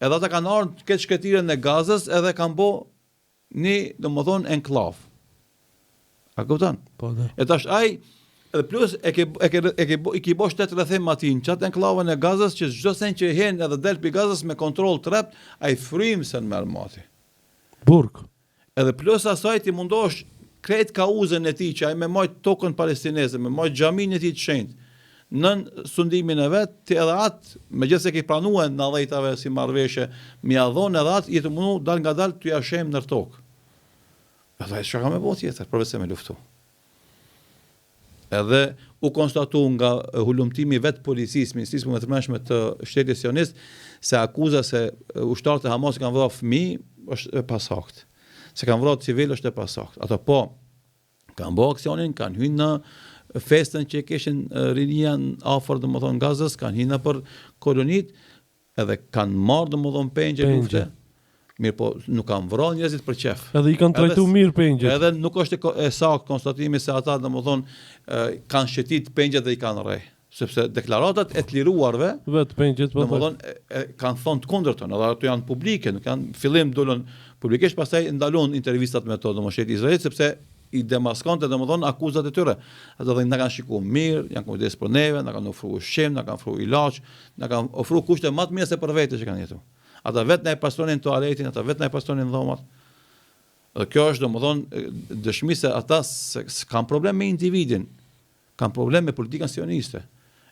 Edhe ata kanë ardhur këtë shkëtirën e Gazës edhe kanë bë një domthon enklav. A kupton? Po da. E tash ai edhe plus i ki bo shtetë rrethim atin, qatë enklavën e Gazës që çdo sen që hen edhe del pi Gazës me kontroll trept, ai frymsen merr mati. Burg. Edhe plus asaj ti mundosh krejt kauzën e tij që ai me majt tokën palestineze, me majt xhamin e tij të shenjtë, nën sundimin e vet, ti edhe atë, megjithëse ke pranuar në 10-tave si marrëveshje, mi ia dhon edhe atë, jetë mundu dal ngadal ty ja shem ndër tokë. Edhe ai çka më bëu tjetër, përveç se me luftu. Edhe u konstatu nga hulumtimi vet policisë, Ministrisë për Mbrojtje të Shtetit Sionist, se akuza se ushtarët e Hamas kanë vrarë fëmijë është e pasakt. Se kanë vrarë civil është e pasakt. Ato po kanë bërë aksionin, kanë hyrë në festën që kishin rinia afër domethënë Gazës, kanë hyrë për kolonit, edhe kanë marrë domethënë pengje lufte. Mirë po, nuk kanë vrarë njerëzit për qef. Edhe i kanë trajtu mirë pengjet. Edhe nuk është e saktë konstatimi se ata domethënë kanë shëtit pengjet dhe i kanë rrej. Sepse deklaratat e të liruarve Vetë pengjet po. domethënë kanë thonë të kundërtën, edhe ato janë publike, nuk janë fillim dolën publikisht, pastaj ndalon intervistat me to domoshet Izraelit sepse i demaskonte domethënë akuzat e tyre. Ata thonë na kanë shikuar mirë, janë kujdes për neve, na kanë ofruar ushqim, na kanë ofruar ilaç, na kanë ofruar kushte më të mira se për vetë që kanë jetuar. Ata vetë na e pastronin toaletin, ata vetë na e pastronin dhomat. Dhe kjo është domethënë dëshmi se ata kanë problem me individin, kanë problem me politikën sioniste.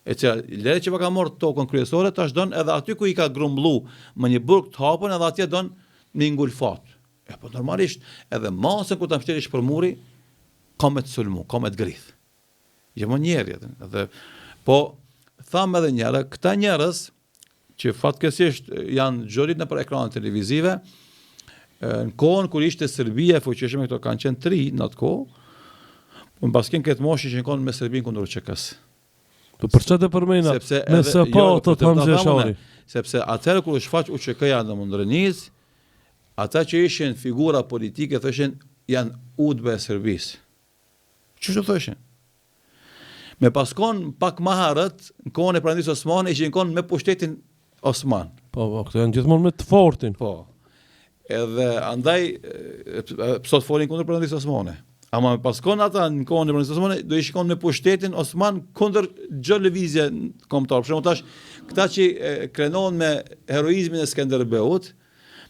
E që lere që ka marrë tokën kryesore, tash don edhe aty ku i ka grumbullu me një burg të hapën, edhe atje don me ngulfat. E po normalisht edhe masën ku ta mbështetish për muri, ka me të sulmu, ka me të grith. Jo më njerë, edhe po tham edhe njëra, këta njerëz që fatkeqësisht janë xhorit në për ekranet televizive, në kohën kur ishte Serbia e fuqishme, këto kanë qenë 3 në atë kohë, në baskin këtë moshi që në konë me Serbin kundër UÇK-s. Po për çfarë të përmena? Me SPA të Hamza Shari. Sepse atëherë kur u shfaq UÇK-ja në Mundrëniz, ata që ishin figura politike thoshin janë udhbe e Serbisë. Çfarë thoshin? Me paskon pak më herët, në kohën e Prandis Osmane ishin konë me pushtetin Osman. Po, këto janë gjithmonë me të fortin. Po. Edhe andaj sot folin kundër Prandis Osmane. Ama me paskon ata në kohën e Prandis Osmane do ishin konë me pushtetin Osman kundër çdo lëvizje kombëtar. Për shembull tash këta që krenohen me heroizmin e Skënderbeut,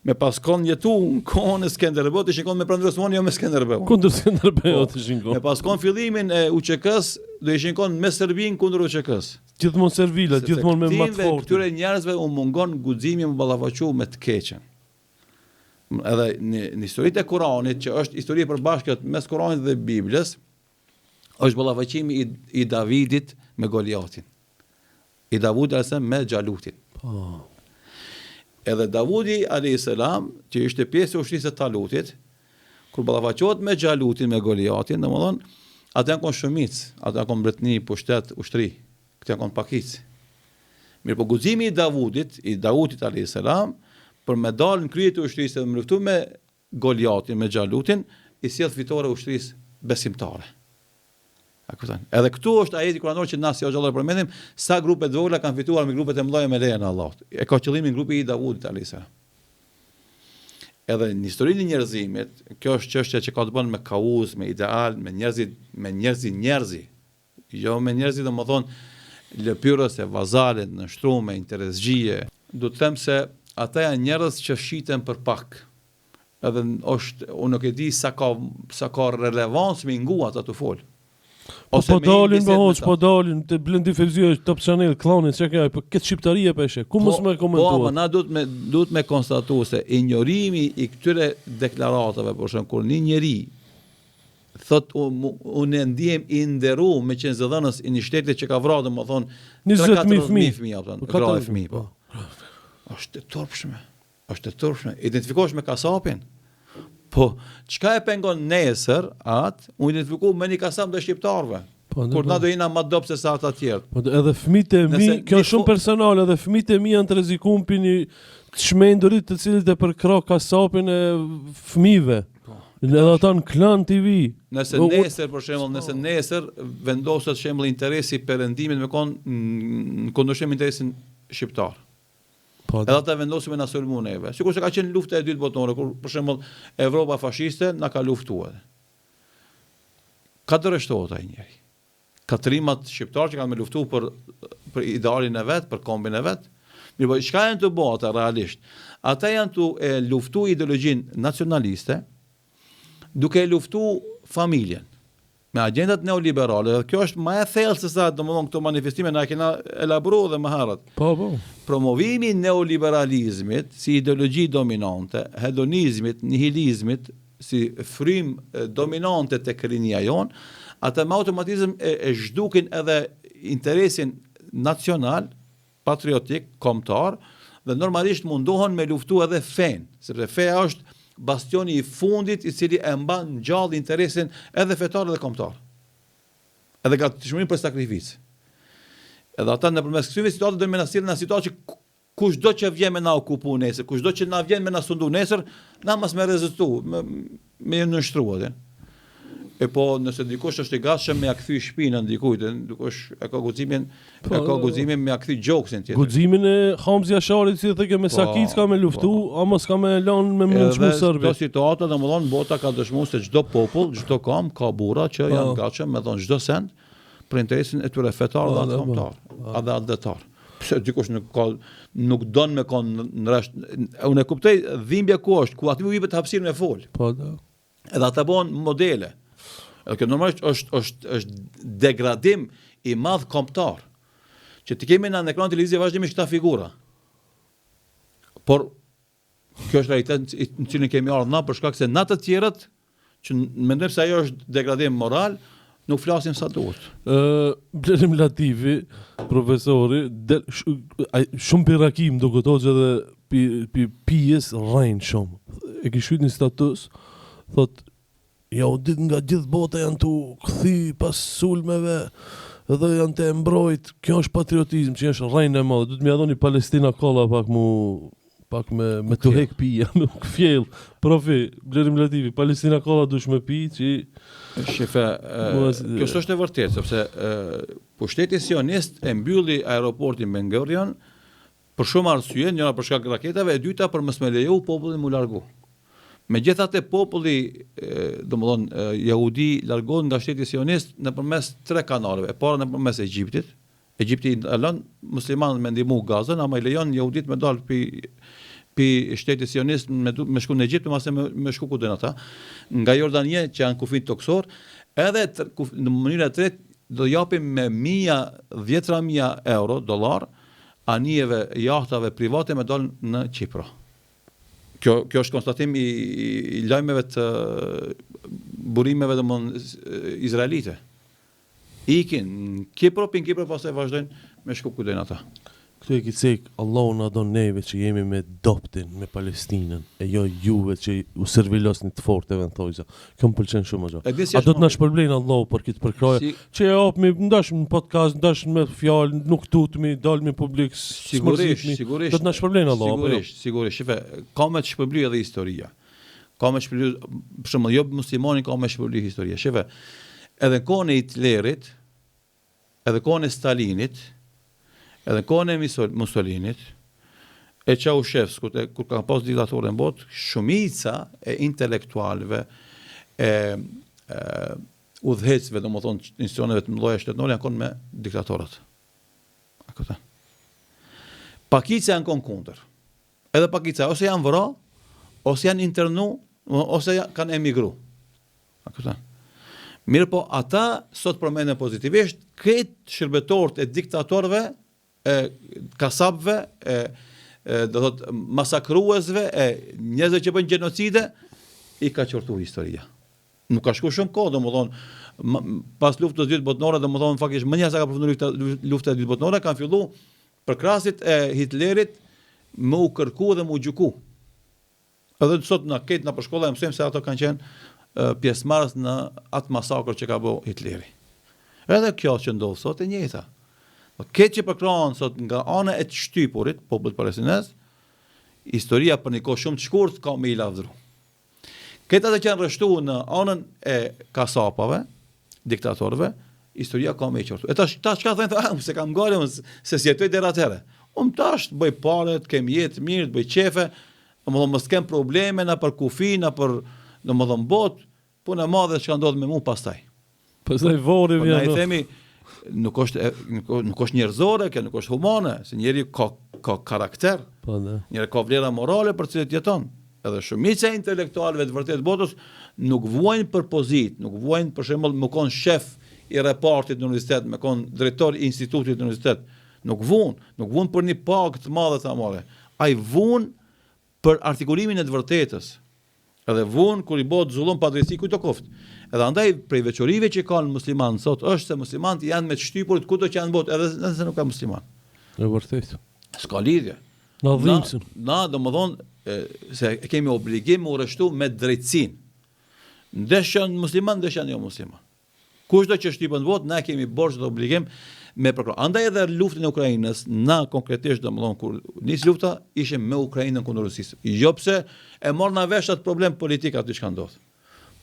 me paskon jetu në kohën e Skënderbeut ishin konë me Prandis Osmane jo me Skënderbeut. Kundër Skënderbeut ishin konë. Me paskon fillimin e UÇK-s do ishin konë me Serbin kundër UÇK-s. Gjithmonë servila, gjithmonë me më të fortin. Këtyre njerëzve u mungon guximi më ballafaqu me të keqen. Edhe në historitë e Kuranit, që është histori e përbashkët mes Kuranit dhe Biblës, është ballafaqimi i Davidit me Goliatin. I Davudit alayhis me Xhalutin. Po. Edhe Davudi alayhis salam, që ishte pjesë e ushtrisë së Talutit, kur ballafaqohet me Xhalutin me Goliatin, domethënë ata janë konë shumicë, ata janë konë mbretëni, pushtet, ushtri. Këtë janë konë pakicë. Mirë po guximi i Davudit alayhis salam, për me dalë në krye të ushtrisë dhe me luftu me Goliatin, me Xhalutin, i sjell fitore ushtrisë besimtare. A kupton? Edhe këtu është ajeti kuranor që na si xhallar përmendim sa grupe të vogla kanë fituar me grupet e mëdha me lejen e Allahut. E ka qëllimin grupi i Davudit alayhis salam. Edhe në historinë e njerëzimit, kjo është çështja që ka të bënë me kauz, me ideal, me njerëzi, jo me njerëzit domethënë lëpyrës e vazalet, në shtrume, interesgjie. Du të them se ata janë njerëz që shiten për pak. Edhe unë nuk e di sa ka relevancë me ngu ata të folë. Po dalin me hoç, po dalin të Blendi Fevzia Top Channel, Clownin, çka kjo, po këtë shqiptaria peshe. Ku mos më komentuar? Po, na duhet me konstatuar se injorimi i këtyre deklaratave, por shembull kur një njeri thot unë ndihem i nderuar me qenë zëdhënës i një shteti që ka vrarë domethënë 20.000 fëmijë apo grave fëmijë po. Është të turpshme. Identifikohesh me kasapin. Po, çka e pengon nesër atë, u identifiku me një kasap të shqiptarëve. Kur na do jena më dobë se sa ata të tjerë. Po edhe fëmijët e mi, kjo është shumë personale, edhe fëmijët e mi janë të rrezikuar për një çmendurit të cilët e përkro kasapin e fëmijëve. Edhe ata në Klan TV. Nëse nesër vendoset shembull interesi perëndimit me kon në kundërshtim interesin shqiptar. Edhe ata vendosin me na sulmu neve. Sikur se ka qenë lufta e dytë botërore, kur për shembull Evropa fashiste na ka luftuar. Ka dëreshtohet ai njeri. Katrimat shqiptarë që kanë me luftu për idealin e vet, për kombin e vet. Mirë, po çka janë të bëta realisht? Ata janë të luftu ideologjinë nacionaliste, duke luftu familjen me agjendat neoliberale. Dhe kjo është më e thellë se sa domethënë këto manifestime na kena elaboruar dhe më herët. Po. Promovimi i neoliberalizmit si ideologji dominante, hedonizmit, nihilizmit si frymë dominante tek rinia jon, ata me automatizëm e zhdukin edhe interesin nacional, patriotik, kombëtar dhe normalisht mundohen me luftu edhe fen, sepse feja është bastioni i fundit i cili e mban gjallë interesin edhe fetar edhe kombëtar. Edhe gatishmërinë për sakrificë. Edhe ata nëpërmes këtyre situatave do me na sjellin në situatë kushdo që vjen me na okupu nesër, kushdo që na vjen me na sundu nesër, na mas me rezistu, me nështru atë. E po nëse dikush është i gatshëm me ja kthy shpinën dikujt, dikush e ka guximin me ja kthy gjoksin tjetër. Guximin e Hamzi Asharit si thëke me Sakic ka me luftu, ama s'ka me lënë me mençmu serbi. Këto situata domethënë bota ka dëshmuar se çdo popull, çdo kom ka burra që janë gatshëm me dhon çdo send për interesin e tyre fetar dhe atë kombëtar, edhe adhetar. Pse dikush nuk don me kon në rresht. Unë e kuptoj dhimbja ku është, ku aty u jepet hapësirë me fol. Po da. Edhe ata bëhen modele. Kjo normalisht është degradim i madh kombëtar. Që ti kemi në ekran televiziv vazhdimisht këta figura. Por kjo është realitet në cilin kemi ardhur na për shkak se na të tjerët që mendojmë se ajo është degradim moral, nuk flasim sa duhet. Blerim Latifi, profesori, shumë për rakim do këto që dhe pijes rajnë shumë. E kishujt një status, thot, Jahudit nga gjithë bota janë të këthy pas sulmeve dhe janë të mbrojt. Kjo është patriotizm që është rajnë e madhe. Du të më jadoni Palestina kolla pak me të hek pija, me këfjell. Profi, Blerim Latifi, Palestina kolla dush me pi që... Shefe, kjo është e vërtet, sepse pushteti sionist e mbylli aeroportin Ben Gurion për shumë arsye, njëra për shkak raketave, e dyta për mos me leju popullin mu largu. Megjithatë populli, domethënë jehudi largohet nga shteti sionist nëpërmes 3 kanaleve. E para nëpërmes Egjiptit. Egjipti e lën muslimanët me ndihmu Gazën, ama i lejon jehudit me dal pi shteti sionist me shku në Egjipt, me shku ku do ata. Nga Jordania që janë kufit toksor, edhe në mënyrë të tretë do japim me 10.000 euro, dollar, anijeve, jahtave private me dal në Kipro. Kjo është konstatim i lajmeve të burimeve izraelite. Ikin, Kipro, pastaj vazhdojnë me shku ku dojnë ata. Këtu e kicek, Allahu na don neve që jemi me doptin, me Palestinën, e jo juve që u servilosni të forteve në thojza. Kjo më pëlqen shumë gjo. A do të na shpërblejnë Allahu për këtë përkraje? Që e hapmi, ndash në podcast, ndash me fjalë, nuk tutmi, dalmi publik, sigurisht. Do të na shpërblejnë Allahu. Sigurisht. Shife, ka me të shpërbly edhe historia. Ka me shpërbly, për shembull, jo muslimani ka me shpërbly historia. Shife, edhe kohën e Hitlerit, edhe kohën e Stalinit, edhe kohën e Mussolinit, e Ceaușescu, kur ka pas diktatorë në botë, shumica e intelektualëve, udhëhecëve, domethënë institucioneve të mëdha shtetërore janë konë me diktatorët. Pakica janë konë kundër. Edhe pakica ose janë vëra, ose janë internu, ose kanë emigru. Mirë po, ata sot përmenden pozitivisht këtë shërbetorët e diktatorëve, kasapëve, do thot masakruesve, njerëzve që bëjnë gjenocide, i ka qortu historia. Nuk ka shku shumë kohë, domethënë pas luftës së dytë botërore, domethënë faktikisht më njësa ka përfunduar lufta e dytë botërore, kanë filluar përkrasit e Hitlerit më u kërku dhe më u gjuku. Edhe sot na ketë na për shkolla mësojmë se ato kanë qenë pjesëmarrës në atë masakër që ka bëu Hitleri. Edhe kjo që ndodh sot e njëjta. Këtë që përkrahen sot nga ana e të shtypurit, popullit palestinez, historia për një kohë shumë të shkurt ka me i lavdru. Këtë atë që janë rreshtuar në anën e kasapave, diktatorëve, historia ka me i qortu. E tash çka thënë, se kam ngale se si jetoj deri atëherë. Tash bëj parë, të kem jetë mirë, të bëj qefe, domethënë mos kem probleme na për kufi, na për domethënë botë, punë e madhe që ndodh me mua pastaj. Pastaj vori vjen. Ne themi nuk është njerëzore, kjo nuk është humane, se njeri ka karakter, njeri ka vlera morale për cilët jeton. Edhe shumica e intelektualëve të vërtet botës nuk vuajnë për pozitë, nuk vuajnë për shembull me kon shef i repartit në universitet, me kon drejtor i institutit në universitet, nuk vuajnë për një pagë të madhe të amore. Ai vuajnë për artikulimin e të vërtetës. Edhe vuajnë kur i bëhet zullum pa drejtësi kujt do koft. Edhe andaj prej veçorive që kanë muslimanë sot është se muslimanët janë me të shtypur kudo që janë në botë, edhe nëse nuk ka musliman. E vërtetë. S'ka lidhje. Na dhimbsin. Na domethënë se kemi obligim u rreshtu me drejtësinë. Ndeshën musliman, ndeshën jo musliman. Kushdo që shtypën në botë, na kemi borxh dhe obligim me program. Andaj edhe luftën e Ukrainës, na konkretisht domethënë kur nis lufta ishte me Ukrainën kundër Rusisë. Jo pse e morna vesh atë problem politik aty çka ndodh.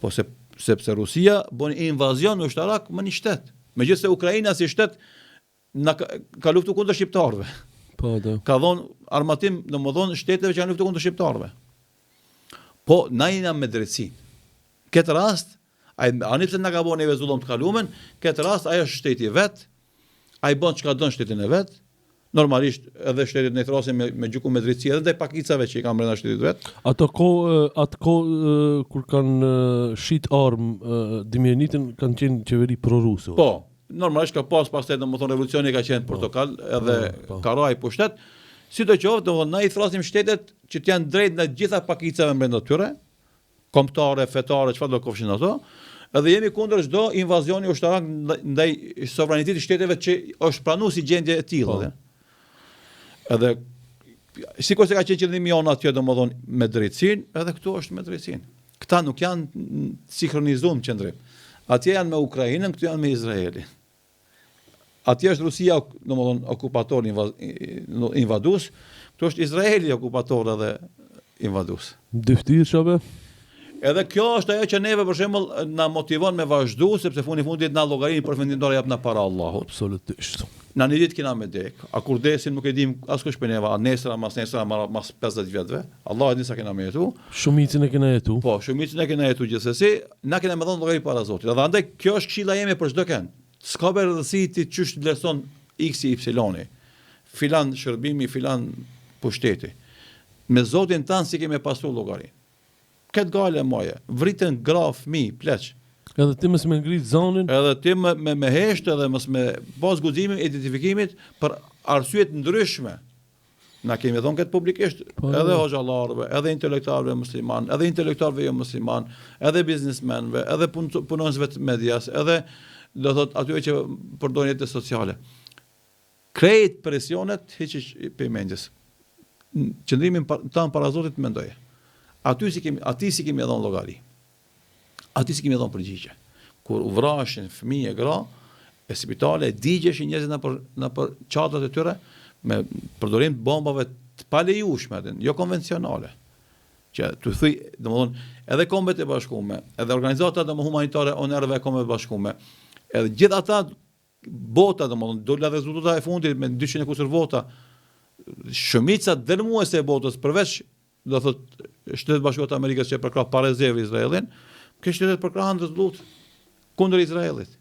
Po sepse Rusia bën invazion ushtarak më një shtet. Megjithëse Ukraina si shtet ka luftu kundër shqiptarëve. Po, da. Ka dhënë armatim, domethënë shteteve që kanë luftuar kundër shqiptarëve. Po na jena me drejtësi. Këtë rast, ani pse na ka bënë neve zullum të kalumen, këtë rast ajo është shteti vet, ai bën çka don shtetin e vet. Normalisht edhe shtetit ne thrasin me gjyku me drejtësi edhe ndaj pakicave që i kanë brenda shtetit vet. Atë kohë kur kanë shit armë Dimjanitin kanë qenë qeveri pro-ruse. Po, normalisht ka pastaj domethënë revolucioni ka qenë portokal edhe Karaj pushtet. Sidoqoftë, domethënë na i thrasim shtetet që të janë drejt ndaj gjitha pakicave brenda tyre, kombëtare, fetare, çfarë do kofshin ato. Edhe jemi kundër çdo invazioni ushtarak ndaj sovranitetit shteteve që është pranuar si gjendje e tillë. Edhe sikur se ka qenë qëllimi jon atje domodin me drejtësinë, edhe këtu është me drejtësinë. Këta nuk janë sinkronizuar qendrim. Atje janë me Ukrainën, këtu janë me Izraelin. Atje është Rusia domodin okupator invadues, këtu është Izraeli okupator edhe invadues. Dyftyrshave. Edhe kjo është ajo që neve për shembull na motivon me vazhdu, sepse fundit na llogarinë përfundimtare jap na para Allahut. Absolutisht. Na një ditë kena me dek. A kur desin nuk e dim askush për neva, a nesër, a mas 50 vjetëve. Allah e di sa kena me jetu. Shumicën e kena jetu. Po, shumicën e kena jetu gjithsesi, na kena me dhënë llogari para Zotit. Dhe andaj kjo është këshilla jeme për çdo kënd. S'ka rëndësi ti çysh vlerëson X y Y. Filan shërbimi, filan pushteti. Me Zotin tan si kemi pasur llogarinë. Këtë gale moje, vritën gra fëmijë, pleq. Edhe ti mos më ngrit zonin. Edhe ti me heshtë edhe mos me pas guximin, identifikimit për arsye të ndryshme. Na kemi thonë këtë publikisht, edhe hoxhallarëve, edhe intelektualëve musliman, edhe intelektualëve jo musliman, edhe biznesmenëve, edhe punonësve të medias, edhe do thot atyre që përdorin jetën sociale. Krejt presionet hiç për mendjes. Qëndrimin tan para Zotit mendoje. Ati si kemi dhënë llogari. Ati si kemi dhënë përgjigje. Kur u vrashin fëmijë e gra, e spitale digjeshin njerëzit në për çadrat e tyre me përdorim të bombave të palejueshme, jo konvencionale. Që tu thuj, domethënë, edhe kombet e bashkuara, edhe organizata humanitare ONR-ve e kombeve të bashkuara, edhe gjithë ata bota domethënë dola rezultata e fundit me 200 e kusur vota, shumica dërmuese e botës përveç do thot Shtetet Bashkuara të Amerikës që përkrah pa rezervë Izraelin, kjo shtetet përkrahen rezollut kundër Izraelit.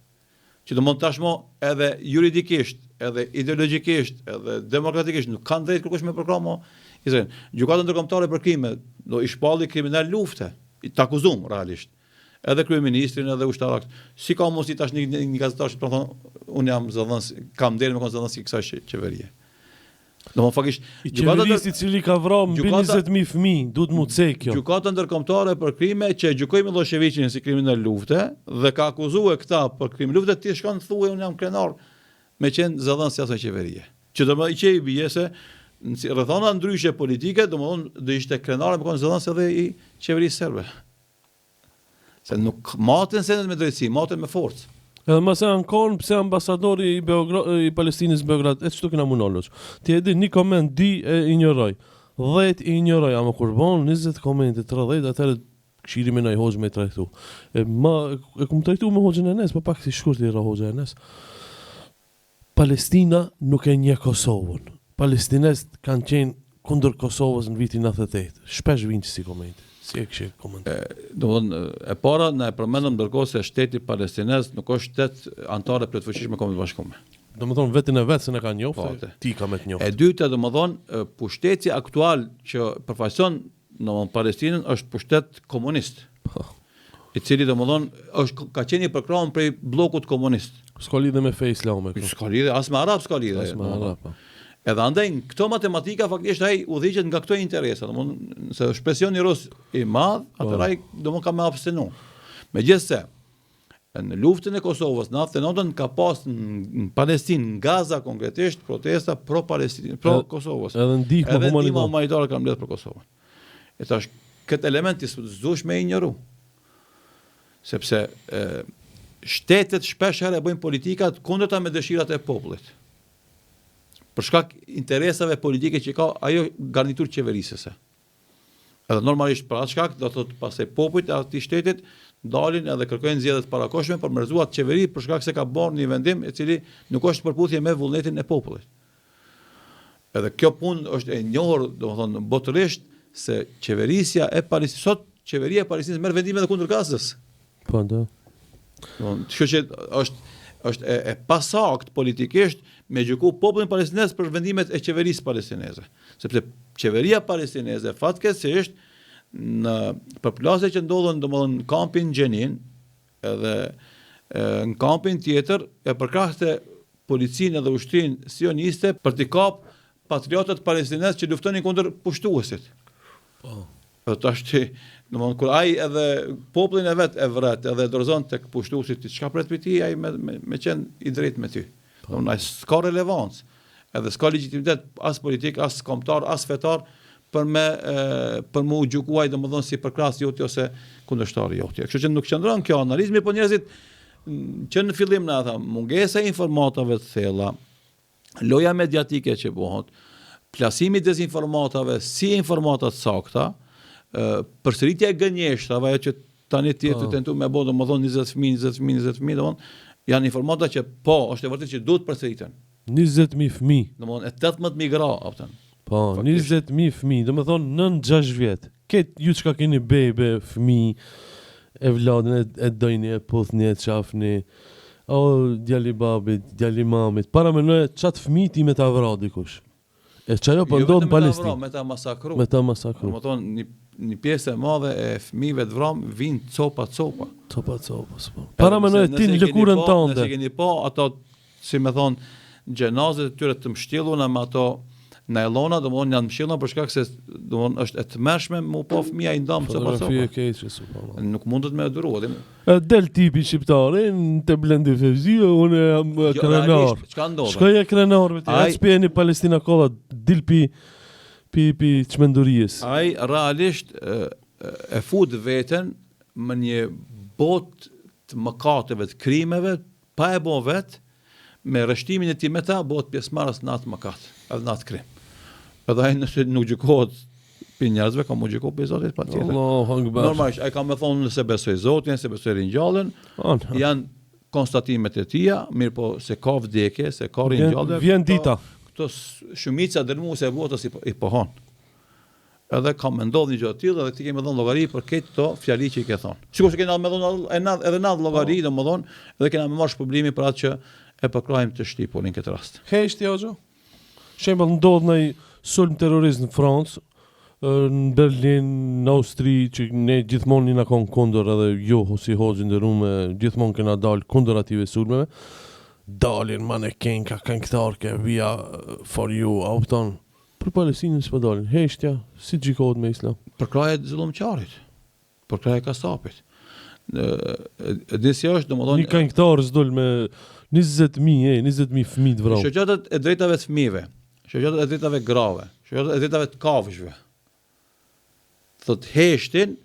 Që domon tashmo edhe juridikisht, edhe ideologjikisht, edhe demokratikisht nuk kanë drejt kërkush me përkrah Izraelin. Gjykata ndërkombëtare për krime do i shpalli kriminal lufte, të akuzum realisht. Edhe kryeministrin edhe ushtarak. Si ka mos i tash një gazetar që thonë unë jam zëdhënës, kam derë me kon zëdhënës i kësaj qeverie. Domthon fakisht qeverisi i cili ka vrarë mbi 20.000 fëmijë, duhet mu cek kjo. Gjykata ndërkombëtare për krime që gjykoi Miloševićin si kriminal lufte dhe ka akuzuar këta për krim lufte, ti shkon thuaj unë jam krenar me qenë zëdhënës si asaj qeverie. Që do më i qej bie se rrethona ndryshe politike, domthon do ishte krenar me kon zëdhënës edhe i qeverisë serbe. Se nuk maten sendet me drejtësi, maten me forcë. Edhe mëse ankon pse ambasadori i Palestinës në Beograd, e çto kena munolosh. Ti e di një koment 2 e injoroj. 10 i injoroj, ama kur bon 20 komente 30 atëherë këshiri me nai hoxh me trajtu. E kum trajtu me hoxhën e Enes, po pak si shkurt i ra hoxha e Enes. Palestina nuk e njeh Kosovën. Palestinezët kanë qenë kundër Kosovës në vitin 98. Shpesh vinë si komente. Si e kështë komentar? Domthon e para na e përmendëm ndërkohë se shteti palestinez nuk është shtet antar i plotfuqishëm me Kombet e Bashkuara. Domethënë vetën e vet se ne ka njoftë, ti ka me të njoftë. E dyta domthon pushteti aktual që përfaqëson domthon Palestinën është pushtet komunist. I cili domthon është ka qenë i përkrahur prej bllokut komunist. S'ka lidhje me fe islame. S'ka lidhje as me arab, s'ka lidhje. As me arab. Edhe andaj këto matematika faktikisht ai udhëhiqet nga këto interesa, domthon se shpresioni rus i madh, atëherë ai domthon ka më abstenu. Megjithse në luftën e Kosovës në 99 ka pas në Palestinë, në Gaza konkretisht protesta pro Palestinë, pro Kosovës. Edhe ndihmë humanitare ka mbledh për Kosovën. E tash këtë element i s'duhesh me injoru. Sepse shtetet shpesh herë bëjnë politikat kundërta me dëshirat e popullit. Për shkak interesave politike që ka ajo garnitur qeverisëse. Edhe normalisht për atë shkak do thotë pastaj popujt e atij shtetit dalin edhe kërkojnë zgjedhje të parakohshme për mërzuar qeveri për shkak se ka bërë një vendim i cili nuk është përputhje me vullnetin e popullit. Edhe kjo punë është e njohur, domethënë botërisht se qeverisja e Palestinës sot, qeveria e Palestinës merr vendime edhe kundër Gazës. Po, do. Kështu që është e pasakt politikisht me gjyku popullin palestinez për vendimet e qeverisë palestineze. Sepse qeveria palestineze fatkeqësisht në përplasje që ndodhen domethënë në kampin Gjenin edhe në kampin tjetër e përkrahte policinë dhe ushtrinë sioniste për t'i kap patriotët palestinez që luftonin kundër pushtuesit. Po. Tash domethënë kur ai edhe popullin e vet e vret edhe dorëzon tek pushtuesi ti çka pret për ti ai me qenë i drejtë me ty. Domethënë ai s'ka relevancë. Edhe s'ka legjitimitet as politik, as kombëtar, as fetar për me u gjykuar domethënë si përkrahas joti ose kundërshtari joti. Kështu që nuk qëndron kjo analizë, mirë po njerëzit që në fillim na tha, mungesa e informatave të thella, loja mediatike që bëhet, plasimi i dezinformatave si informata të sakta, përsëritja e gënjeshtave ajo që tani ti të tentu me bë domethënë 20 fëmijë, domethënë janë informata që po, është e vërtetë që duhet përsëriten. 20.000 fëmijë. Domethënë 18.000 gra aftën. Po, 20.000 fëmijë, domethënë 9-6 vjet. Këtë ju çka keni bebe, fëmijë, e vladin e dojni, e puthni, e qafni, o djali babit, djali mamit. Para menoj çat fëmijë ti me ta vrau dikush. E çajo po ndodh në Palestinë. Me ta masakru. Me ta masakru. Domethënë një pjesë e madhe e fëmijëve të vramë vinë copa. Copa. Para menoj ti në lëkurën tënde. Nëse keni po ato, si me thonë, gjenazet e tyre të mshtjelluna me ato nailona, domethënë janë mshtjelluna për shkak se domethënë është e tmerrshme me po fëmia i ndam copa. Fotografi e keqe subhanallahu. Nuk mundet me duruar. Del tipi shqiptarin të blendi fevzio, unë jam krenar. Çka ndodh? Shkoja krenar, vetë spjeni Palestina kova, dil pi çmendurisë. Ai realisht e fut veten në një botë të mëkateve, të krimeve, pa e bën vet, me rreshtimin e tij me ta bëhet pjesëmarrës në atë mëkat, edhe në atë krim. Edhe ai nëse nuk gjykohet për njerëzve, ka mu gjykohet për Zotit patjetër. Allahu akbar. Normalisht ai ka më thonë nëse besoj Zotin, se besoj ringjallën, janë konstatimet e tia, mirë po se ka vdekje, se ka ringjallë. Vjen dita. Këto shumica dërmuese e botës i pohon. Edhe ka më ndodh një gjë të tillë dhe ti kemi dhënë llogari për këtë to fjali që i ke thonë. Sikur se kena më dhënë edhe na llogari, domethënë, edhe kena më marrë shpërblimi për atë që e përkrahim të shtipurin këtë rast. Heshti hoxha. Shembull ndodh në sulm terrorist në Francë, në Berlin, në Austri, që ne gjithmonë na kon kundër edhe jo si hoxhë ndërume, gjithmonë kena dal kundër ative sulmeve. Dalin maneken ka këngëtar ke via for you, opton. Për Palestinën s'po dalin. Heshtja, si gjikohet me Islam? Përkrahje të zullumçarit. Përkrahje kasapit. Disi është domethënë një këngëtar s'dol me 20.000 fëmijë të vrarë. Shoqatat e drejtave të fëmijëve, shoqatat e drejtave grave, shoqatat e drejtave të kafshëve. Thot heshtin,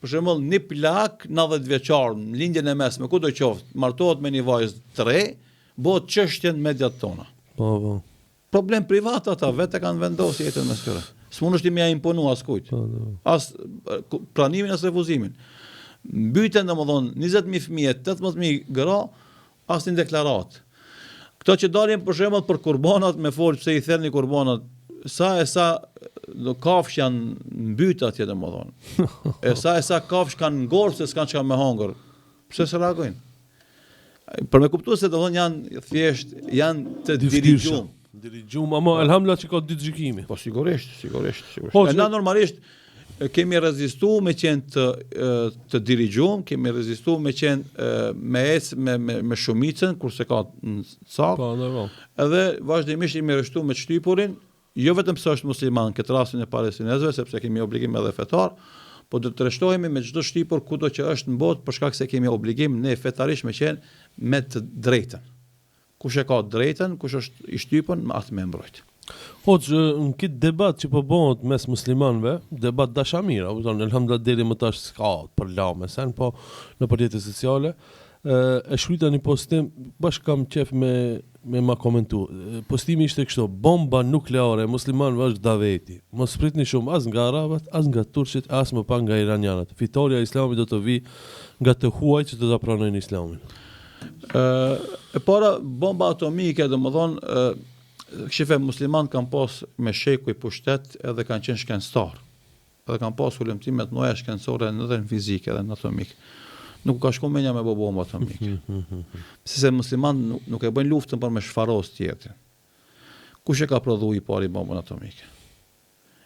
për shembull, një plak 90 vjeçar në lindjen e mesme, ku do qoftë, martohet me një vajzë 3, bëhet çështje në mediat tona. Po. Problem privat ata vetë kanë vendosur jetën mes tyre. S'mund është më imponu askujt. As pranimin as refuzimin. Mbyten domethënë 20.000 fëmijë, 18.000 gra, as një deklarat. Këto që dalin për shembull për kurbanat me fol pse i thellni kurbanat, sa do kafsh janë mbyt atje domethënë. E sa kafsh kanë ngorë se s'kan çka me hangër. Pse s'e reagojnë? Për me kuptuar se domethënë janë thjesht janë të dirigjum. Dirigjum, ama elhamdullah që ka ditë gjykimi. Po sigurisht. Na normalisht kemi rezistuar me qenë të dirigjum, kemi rezistuar me qenë me shumicën kurse ka sak. Po, normal. Edhe vazhdimisht jemi rreshtuar me shtypurin, jo vetëm se është musliman, këtë rastin e palestinezëve, sepse kemi obligim edhe fetar, po do të rreshtohemi me çdo shtypur kudo që është në botë për shkak se kemi obligim ne fetarisht me qenë me të drejtën. Kush e ka drejtën, kush është i shtypën, me atë me mbrojt. Hoxh, në këtë debat që po bëhet mes muslimanëve, debat dashamira, elhamdullah deri më tash s'ka për lame sen, po në rrjetet sociale, e shkruajta një postim, bashkë kam qef me ma komentu. Postimi ishte kështu: bomba nukleare muslimanëve është daveti. Mos pritni shumë as nga arabat, as nga turqit, as më pak nga iranianët. Fitoria e islamit do të vi nga të huaj që do ta pranojnë islamin. E para, bomba atomike, domethënë, shife musliman kanë pas me sheku i pushtet edhe kanë qenë shkencëtar. Edhe kanë pas ulëmtime të mëdha shkencore edhe në fizikë edhe në atomik. Nuk ka shku menja me bombë atomike. Se musliman nuk e bëjnë luftën për me shfaros tjetër. Kush e ka prodhu i pari bombën atomike?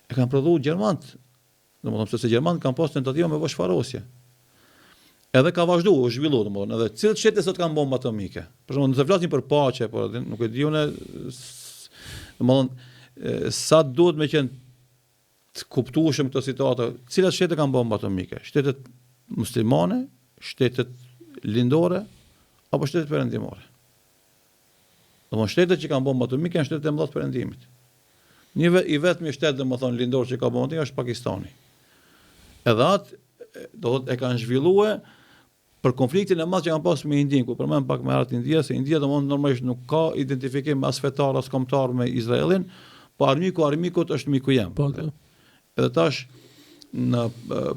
E kanë prodhu Gjermant. Domethënë se Gjermant kanë pas tentativa me shfarosje. Edhe ka vazhdu, u zhvillu, domethënë, edhe cilët shtete sot kanë bombë atomike. Për shembull, nëse flasim për paqe, por nuk e di unë, domethënë, sa duhet me qenë të kuptueshëm këtë situatë, cilat shtete kanë bombë atomike? Shtetet muslimane, shtetet lindore, apo shtetet perëndimore? Domethënë, shtetet që kanë bombë atomike janë shtetet e mëdha të perëndimit. I vetmi shtet, domethënë, lindor që ka bombë atomike është Pakistani. Edhe atë do të e kanë zhvilluar për konfliktin e madh që kanë pasur me Indin, ku përmend pak më herët India, se India domosdoshmë normalisht nuk ka identifikim as fetar as kombëtar me Izraelin, po armikut është miku jam. Edhe tash në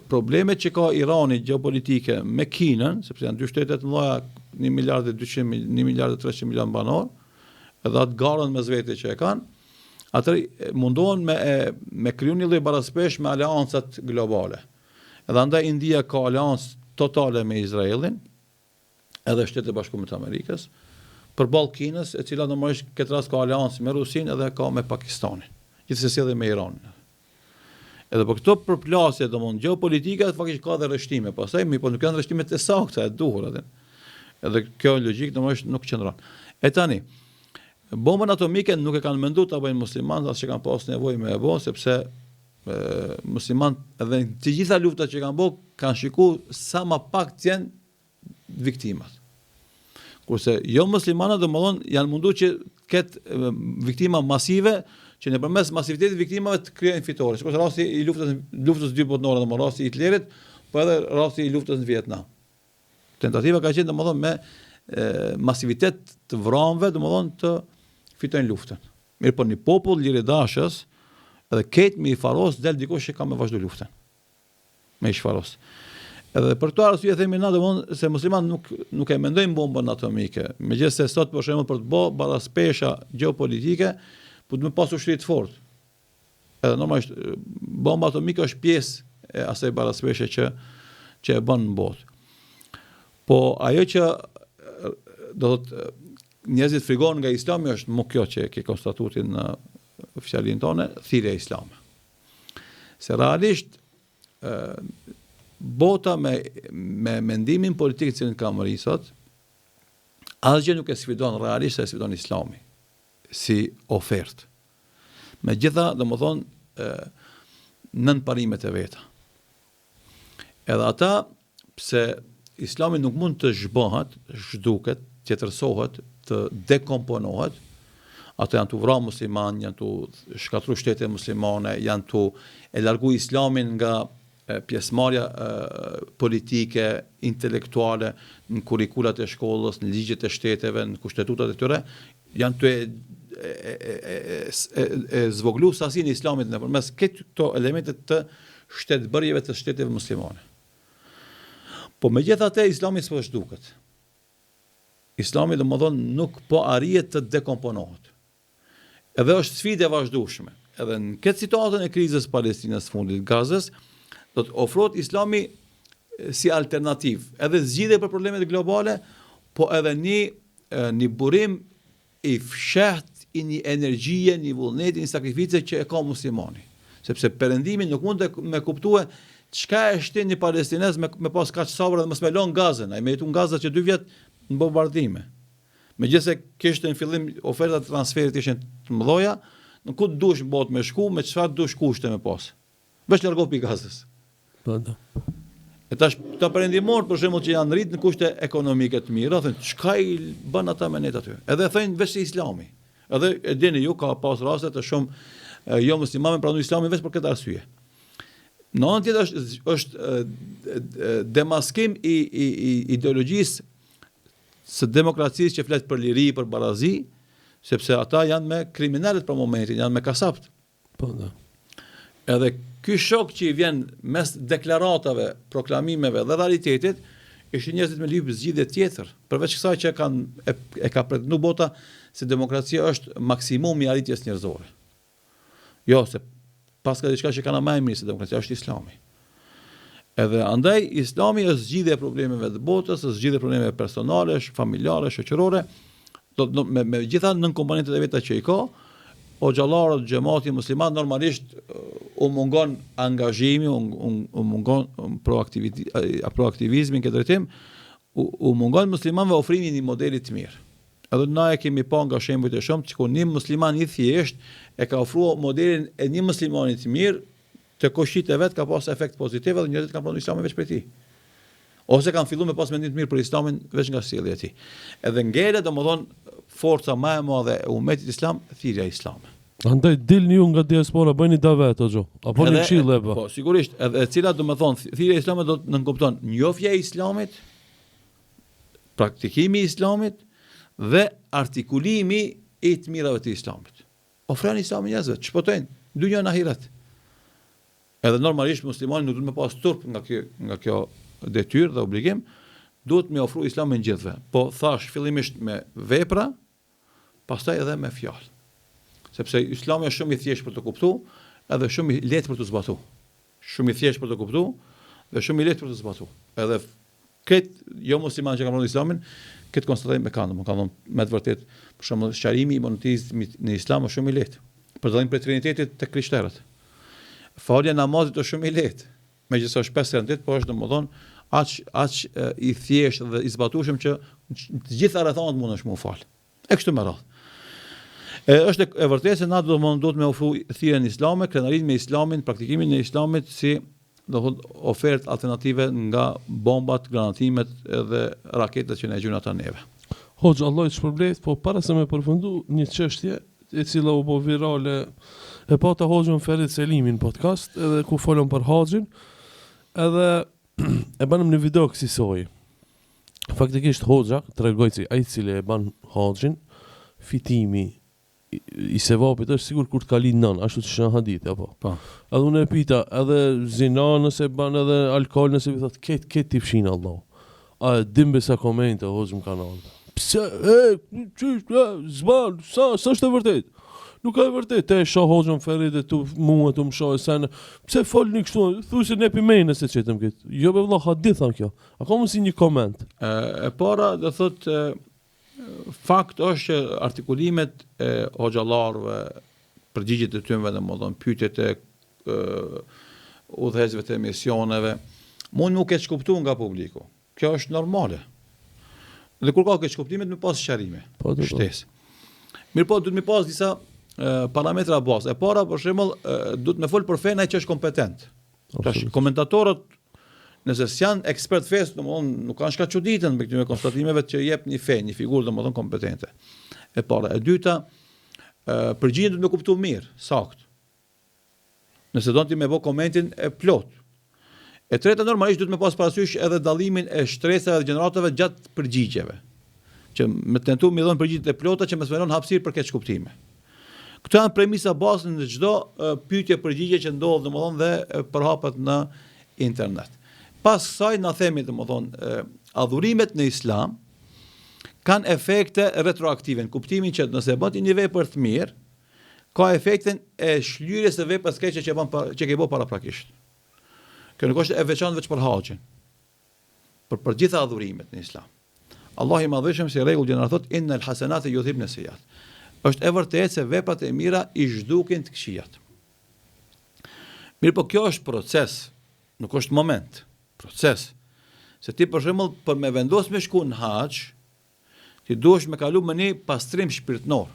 problemet që ka Irani gjeopolitike me Kinën, sepse janë dy shtete të mëdha, 1 miliard e 300 milion banor, edhe atë garën mes vete që e kanë, atëherë mundohen me kriju një lloj baraspesh me aleancat globale. Edhe andaj India ka aleancë totale me Izraelin, edhe Shtetet e Bashkuara të Amerikës, përballë Kinës, e cila normalisht këtë rast ka aleancë me Rusinë edhe ka me Pakistanin, gjithsesi edhe me Iranin. Edhe për këto përplasje domthonë gjeopolitike faktikisht ka dhe rreshtime, pastaj po nuk janë rreshtime të sakta e duhur atë. Edhe kjo logjik normalisht nuk qëndron. E tani, bombën atomike nuk e kanë menduar ta bëjnë muslimanët, as që kanë pas nevojë me e bë, sepse muslimanët edhe të gjitha luftat që kanë bërë kanë shikuar sa më pak të jenë viktimat. Kurse jo muslimanët domthonë janë munduar që ketë viktima masive, që nëpërmes masivitetit viktimave të krijojnë fitore. Sikur rasti i luftës dy botërore, domthonë rasti i Hitlerit, po edhe rasti i luftës në Vietnam. Tentativa ka qenë domthonë me masivitet të vrarëve, domthonë të fitojnë luftën. Mirë, po një popull liridashës edhe ketë me i faros del dikush që ka me vazhdu luftën. Me i shfaros. Edhe për këto arsye themi na domthonë se muslimanët nuk e mendojnë bombën atomike. Megjithëse sot për shembull për të bërë baraspesha gjeopolitike, po të më pas ushtri të fortë. Edhe normalisht bomba atomike është pjesë e asaj baraspeshe që e bën në botë. Po ajo që do të njerëzit frikojnë nga Islami është më kjo që ke konstatuar në oficialin tonë, thirrja islame. Se realisht bota me mendimin politik që ka marrë sot, asgjë nuk e sfidon realisht, se sfidon Islami si ofertë. Megjithatë, domethënë nën parimet e veta. Edhe ata, pse Islami nuk mund të zhbohet, zhduket, tjetërsohet, të dekomponohet, ata janë të vrarë musliman, janë të shkatru shtete muslimane, janë të e largu Islamin nga pjesëmarrja politike, intelektuale, në kurrikulat e shkollës, në ligjet e shteteve, në kushtetutat e tyre, janë të zvoglu sasinë e Islamit nëpërmes këto elemente të shtetbërjeve të shteteve muslimane. Po megjithatë Islami s'po zhduket. Islami domethënë nuk po arrihet të dekomponohet. Edhe është sfidë e vazhdueshme. Edhe në këtë situatën e krizës Palestinës fundit Gazës, do të ofrohet Islami si alternativë, edhe zgjidhje për problemet globale, po edhe një burim i fshehtë, i një energjie, një vullneti, një sakrificë që e ka muslimani. Sepse perëndimi nuk mund të me kuptue çka e shtin një palestinez me pas kaq sabër dhe mos me lën Gazën. Ai me jetu në Gazë që 2 vjet në bombardime. Megjithëse kishte në fillim ofertat e transferit ishin të mëdha, në ku dush botë me shku, me çfarë dush kushte me pas. Veç largohu pi Gazës. Po. E tash këta perëndimor për shembull që janë rrit në kushte ekonomike të mira, thonë çka i bën ata me ne aty. Edhe thonë veç Islami. Edhe e dini ju ka pas raste të shumë jo muslimanë pranuar Islamin vetëm për këtë arsye. Në anën tjetër është demaskim i ideologjisë së demokracisë që flet për liri, për barazi, sepse ata janë me kriminalet për momentin, janë me kasapt. Po da. Edhe ky shok që i vjen mes deklaratave, proklamimeve dhe realitetit, ishin njerëzit me lyp zgjidhje tjetër, përveç kësaj që e ka pretenduar bota se demokracia është maksimumi i arritjes njerëzore. Jo, se pas ka diçka që kanë më e mirë se demokracia është Islami. Edhe andaj Islami është zgjidhja e problemeve të botës, është zgjidhja e problemeve personale, familjare, shoqërore, me gjitha nën komponentet e veta që i ka, xhallarët, xhamati musliman normalisht u mungon angazhimi, u mungon proaktivizmi në këtë drejtim, u mungon muslimanëve ofrimi i një modeli të mirë. Edhe na e kemi pa nga shembujt e shumtë që një musliman i thjesht e ka ofruar modelin e një muslimani të mirë, të koshit e vet ka pas efekt pozitiv dhe njerëzit kanë pranuar Islamin veç prej tij. Ose kanë filluar me pas mendim të mirë për Islamin veç nga sjellja e tij. Edhe ngele domodin forca më e madhe e ummetit islam, thirrja e Islamit. Andaj dilni ju nga diaspora, bëni davet o xho. Apo një këshill e bë. Po, sigurisht, edhe e cila domethën thirrja e Islamit do të nënkupton njohja e Islamit, praktikimi i Islamit dhe artikulimi i të mirave të Islamit. Ofroni Islamin njerëzve, çpotojnë dynjën e ahiret. Edhe normalisht muslimani nuk duhet me pas turp nga kjo detyrë dhe obligim, duhet me ofru Islamin gjithve. Po thash fillimisht me vepra, pastaj edhe me fjalë. Sepse Islami është shumë i thjeshtë për të kuptuar, edhe shumë i lehtë për të zbatuar. Shumë i thjeshtë për të kuptuar dhe shumë i lehtë për të zbatuar. Edhe këtë jo musliman që kanë pranuar Islamin, këtë konstatojmë me kanë me të vërtet, për shembull sqarimi i monotizmit në Islam është shumë i lehtë. Për dallim prej trinitetit të krishterët. Falja namazit është shumë i lehtë. Megjithëse është 5 herë, po është domodin aq i thjeshtë dhe i zbatueshëm që të gjitha rrethanat mundesh më fal. E kështu me radhë. Është e vërtetë se na duhet me ofru thirrjen islame, krenarinë me Islamin, praktikimin e Islamit si ofertë alternative nga bombat, granatimet dhe raketet që ne gjujmë ata neve. Hoxha, Allah i shpërblet, po para se me përfundu një çështje e cila u bë virale e pata Hoxhën Ferit Selimin podcast, edhe ku folëm për Haxhin, edhe e banëm një video kësaj. Faktikisht Hoxha tregoi se ai i cili e ban Haxhin, fitimi i sevapit është sigur kur të kalin nën, ashtu që në hadith, apo. Po. Edhe unë e pita, edhe zina nëse ban, edhe alkohol nëse i thot, ketë t'i fshin Allah. A dimbe sa komente, Hoxhën kanal. Pse, zban, sa është e vërtet? Nuk ka e vërtet, te shoh Hoxhën Ferit e tu mua tu më shoh sen. Pse folni kështu? Thuaj se ne pimene se çetëm këtë. Jo be vëlla hadith an kjo. A ka mundsi një koment? E para do thot fakt është që artikulimet e hoxhallarëve, përgjigjet e tyre domodin pyetjet e udhëhecëve të emisioneve, mund nuk e kuptuar nga publiku. Kjo është normale. Dhe kur ka këto kuptimet me pas sqarime. Po, shtesë. Mirë po, duhet me pas disa parametra bazë. E para, për shembull, duhet me fol për fen ai që është kompetent. Tash komentatorët, nëse janë ekspert fes, domethënë nuk kanë çka çuditën me këtyre konstatimeve që jep një fe, një figurë domethënë kompetente. E para, e dyta, përgjigjen duhet me kuptuar mirë, saktë. Nëse do ti me bë komentin e plot. E treta, normalisht duhet me pas parasysh edhe dallimin e shtresave dhe gjeneratave gjatë përgjigjeve, që me tentu me dhënë përgjigjet e plota që më sferon hapësirë për këtë kuptime. Këto janë premisa bazë në çdo pyetje përgjigje që ndodh domethënë dhe përhapet në internet. Pas kësaj na themi domethënë adhurimet në Islam kanë efekte retroaktive, në kuptimin që nëse bën ti një vepër të mirë, ka efektin e shlyrjes së veprës keqe që ke bërë paraprakisht. Kjo nuk është e veçantë vetëm për haxhin, për gjitha adhurimet në Islam. Allah i madhëshëm si rregull gjeneral thot innal hasanati yudhibna sayyiat. Është e vërtetë se veprat e mira i zhdukin të këqijat. Mirë, po kjo është proces, nuk është moment. Proces. Se ti për shembull për me vendos me shku në haxh, ti duhesh me kalu me një pastrim shpirtënor.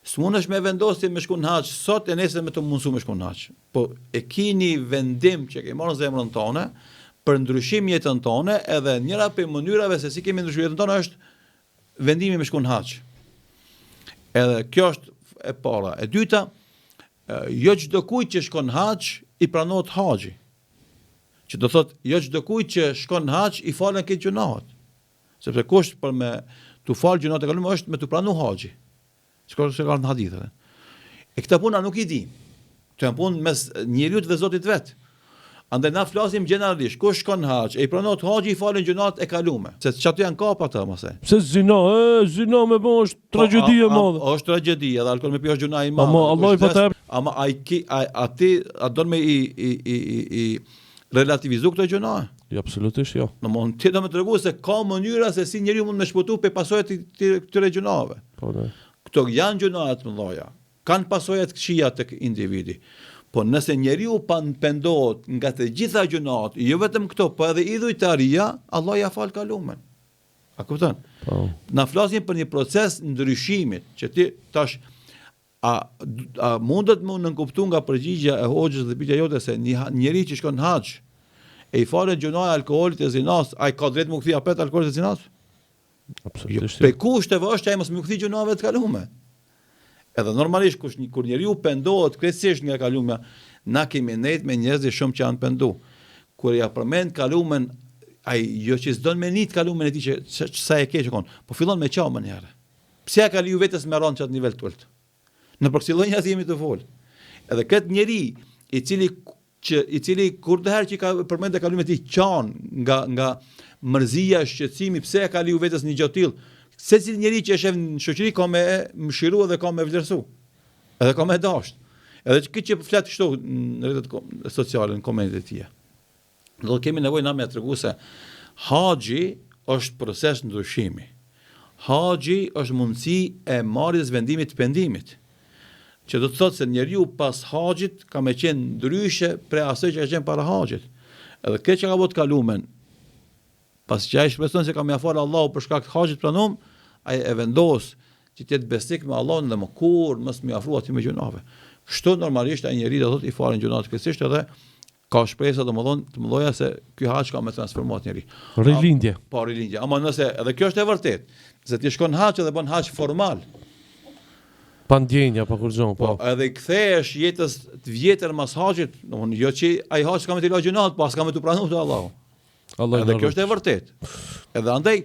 S'mundesh me vendos ti me shku në haxh sot e nesër me të mundsu me shku në haxh. Po e keni vendim që ke marrë zemrën tonë për ndryshim jetën tonë, edhe njëra prej mënyrave se si kemi ndryshuar jetën tonë është vendimi me shku në haxh. Edhe kjo është e para. E dyta, jo çdo kujt që shkon në haxh i pranohet haxhi. Që do thotë jo çdo kujt që shkon në haxh i falen këtë gjunahet. Sepse kusht për me të falë gjunat e kalume është me të pranu haxhi. Çka se ka në hadithe. E këta puna nuk i di. Të janë punë mes njeriut dhe Zotit vet. Andaj na flasim gjeneralisht, kush shkon haxh, e i pranot haxhi, i falen gjunat e kalume. Se çatu janë kapa ata mëse. Pse zina me bën është tragjedi e madhe. Është tragjedi, edhe alkool me pi është gjuna e madhe. Ama Allah i fatë. Ama aty a don me i relativizu këtë gjuna? Jo, absolutisht jo. Në mund ti do më tregu se ka mënyra se si njeriu mund me shpëtu pe pasojat të këtyre gjunave. Po ne. Këto janë gjuna të mëdha. Kanë pasojat këqija tek individi. Po nëse njeriu pendohet nga të gjitha gjunat, jo vetëm këto, po edhe idhujtaria, Allah ja fal kalumen. A kupton? Po. Na flasim për një proces ndryshimit, që ti tash a mundet më nënkuptu nga përgjigja e hoxhës dhe pyetja jote se një njeri që shkon haxh e i falet gjunaj alkoolit e zinas, ai ka drejt më kthi apet alkoolit e zinas? Absolutisht. Pe kushteve është ai mos më kthi gjunave të kalume. Edhe normalisht kur njeriu pendohet krejtësisht nga kalumja, na kemi nejt me njerëz shumë që janë pendu. Kur ja përmend kalumen, ai jo që s'don me nit kalumen e tij që sa e keq që kon, po fillon me qamën herë. Pse ja ka liu vetes me ron çat nivel tult? Në përcjellonja jemi të fol. Edhe këtë njeri i cili kur të herë që ka përmend kalumen e tij qan nga mërzia, shqetësimi, pse ja ka liu vetes një gjë tillë? Secili njeri që është në shoqëri ka me mëshiru dhe ka me vlerësu. Edhe ka me dasht. Edhe këtë që flet kështu në rrjetet sociale, në komentet e tij. Do kemi nevojë na me tregu se haxhi është proces ndryshimi. Haxhi është mundësi e marrjes vendimit të pendimit. Që do të thotë se njeriu pas haxhit ka me qenë ndryshe prej asaj që ka qenë para haxhit. Edhe këtë që ka bot kalumen, pas që ai shpreson se ka më afal Allahu për shkak të haxhit pranom, ai e vendos që të jetë besnik me Allahun dhe më kur mos më afro aty me gjunave. Kështu normalisht ai njeriu do thotë i falen gjunat krejtësisht edhe ka shpresë domodin të mëdha se ky haxh ka më transformuar njeriu. Rilindje. Po rilindje. Ama nëse edhe kjo është e vërtetë, se ti shkon haxh dhe bën haxh formal. Pa ndjenja, pa kurrë, po. Edhe kthehesh jetës të vjetër mas haxhit, domodin jo që ai haxh ka më të lë gjunat, pas ka më të pranuar te Allahu. Edhe kjo është e vërtetë. Edhe andaj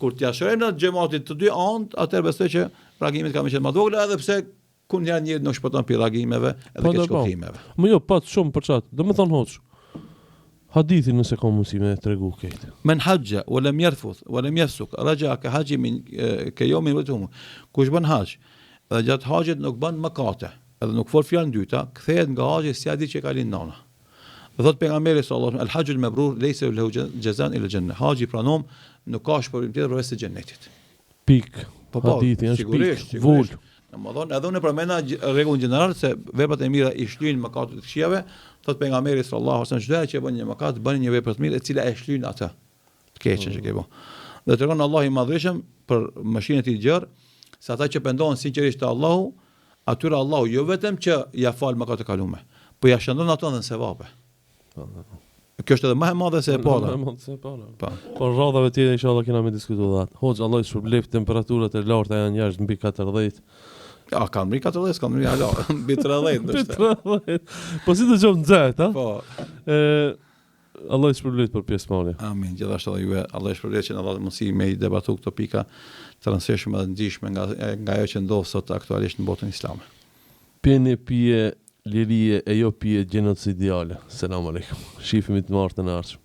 kur t'ja shohim në xhamatit të dy anë, atëherë besoj që reagimit ka më qenë më të vogël edhe pse kur janë njerëz nuk shpëton pi reagimeve edhe ke shkoptimeve. Më jo pat shumë për çat. Do të thon hoç. Hadithi nëse ka mundësi me tregu këtë. Men hajja wa lam yarfuth wa lam yafsuk raja ka haji min ka yawmin watum. Kush bën hax, edhe gjatë haxhit nuk bën mëkate, edhe nuk fol fjalë dyta, kthehet nga haxhi si a di që ka lind nana. Thot pejgamberi sallallahu alaihi wasallam, al-hajjul mabrur laysa lahu jazaan ila al-janna. Haxhi pranom nuk ka shpërblim tjetër përveç se xhenetit. Pik. Hadithi është pik. Vol. Domethënë edhe unë përmenda rregullin gjeneral se veprat e mira i shlyn mëkatet e këqijave, thot pejgamberi sallallahu alaihi wasallam, çdo që bën një mëkat, bën një vepër të mirë e cila e shlyn atë të keqen që ke bën. Dhe tregon Allahu i madhreshëm për mëshirën e tij gjerë, se ata që pendohen sinqerisht te Allahu, atyre Allahu jo vetëm që ja fal mëkatet e kaluara, po ja shëndon ato në sevape. Kjo është edhe më e madhe se e para. Po rradhave tjera inshallah kena me diskutuar atë. Hoxh Allah i shpërblet temperaturat e larta janë jashtë mbi 40. Ja, kanë mbi 40, kanë mbi ala, mbi 30 ndoshta. Po si do të qoftë nxehtë, ha? Po. Allah i shpërblet për pjesëmarrjen. Amin. Gjithashtu edhe ju Allah i shpërblet që na dha mundësi me i debatu këto pika të rëndësishme dhe ndjeshme nga ajo që ndodh sot aktualisht në botën islame. Pjene pije lirie e jo pije genocidiale. Selam aleikum. Shifimi të martën e ardhshme.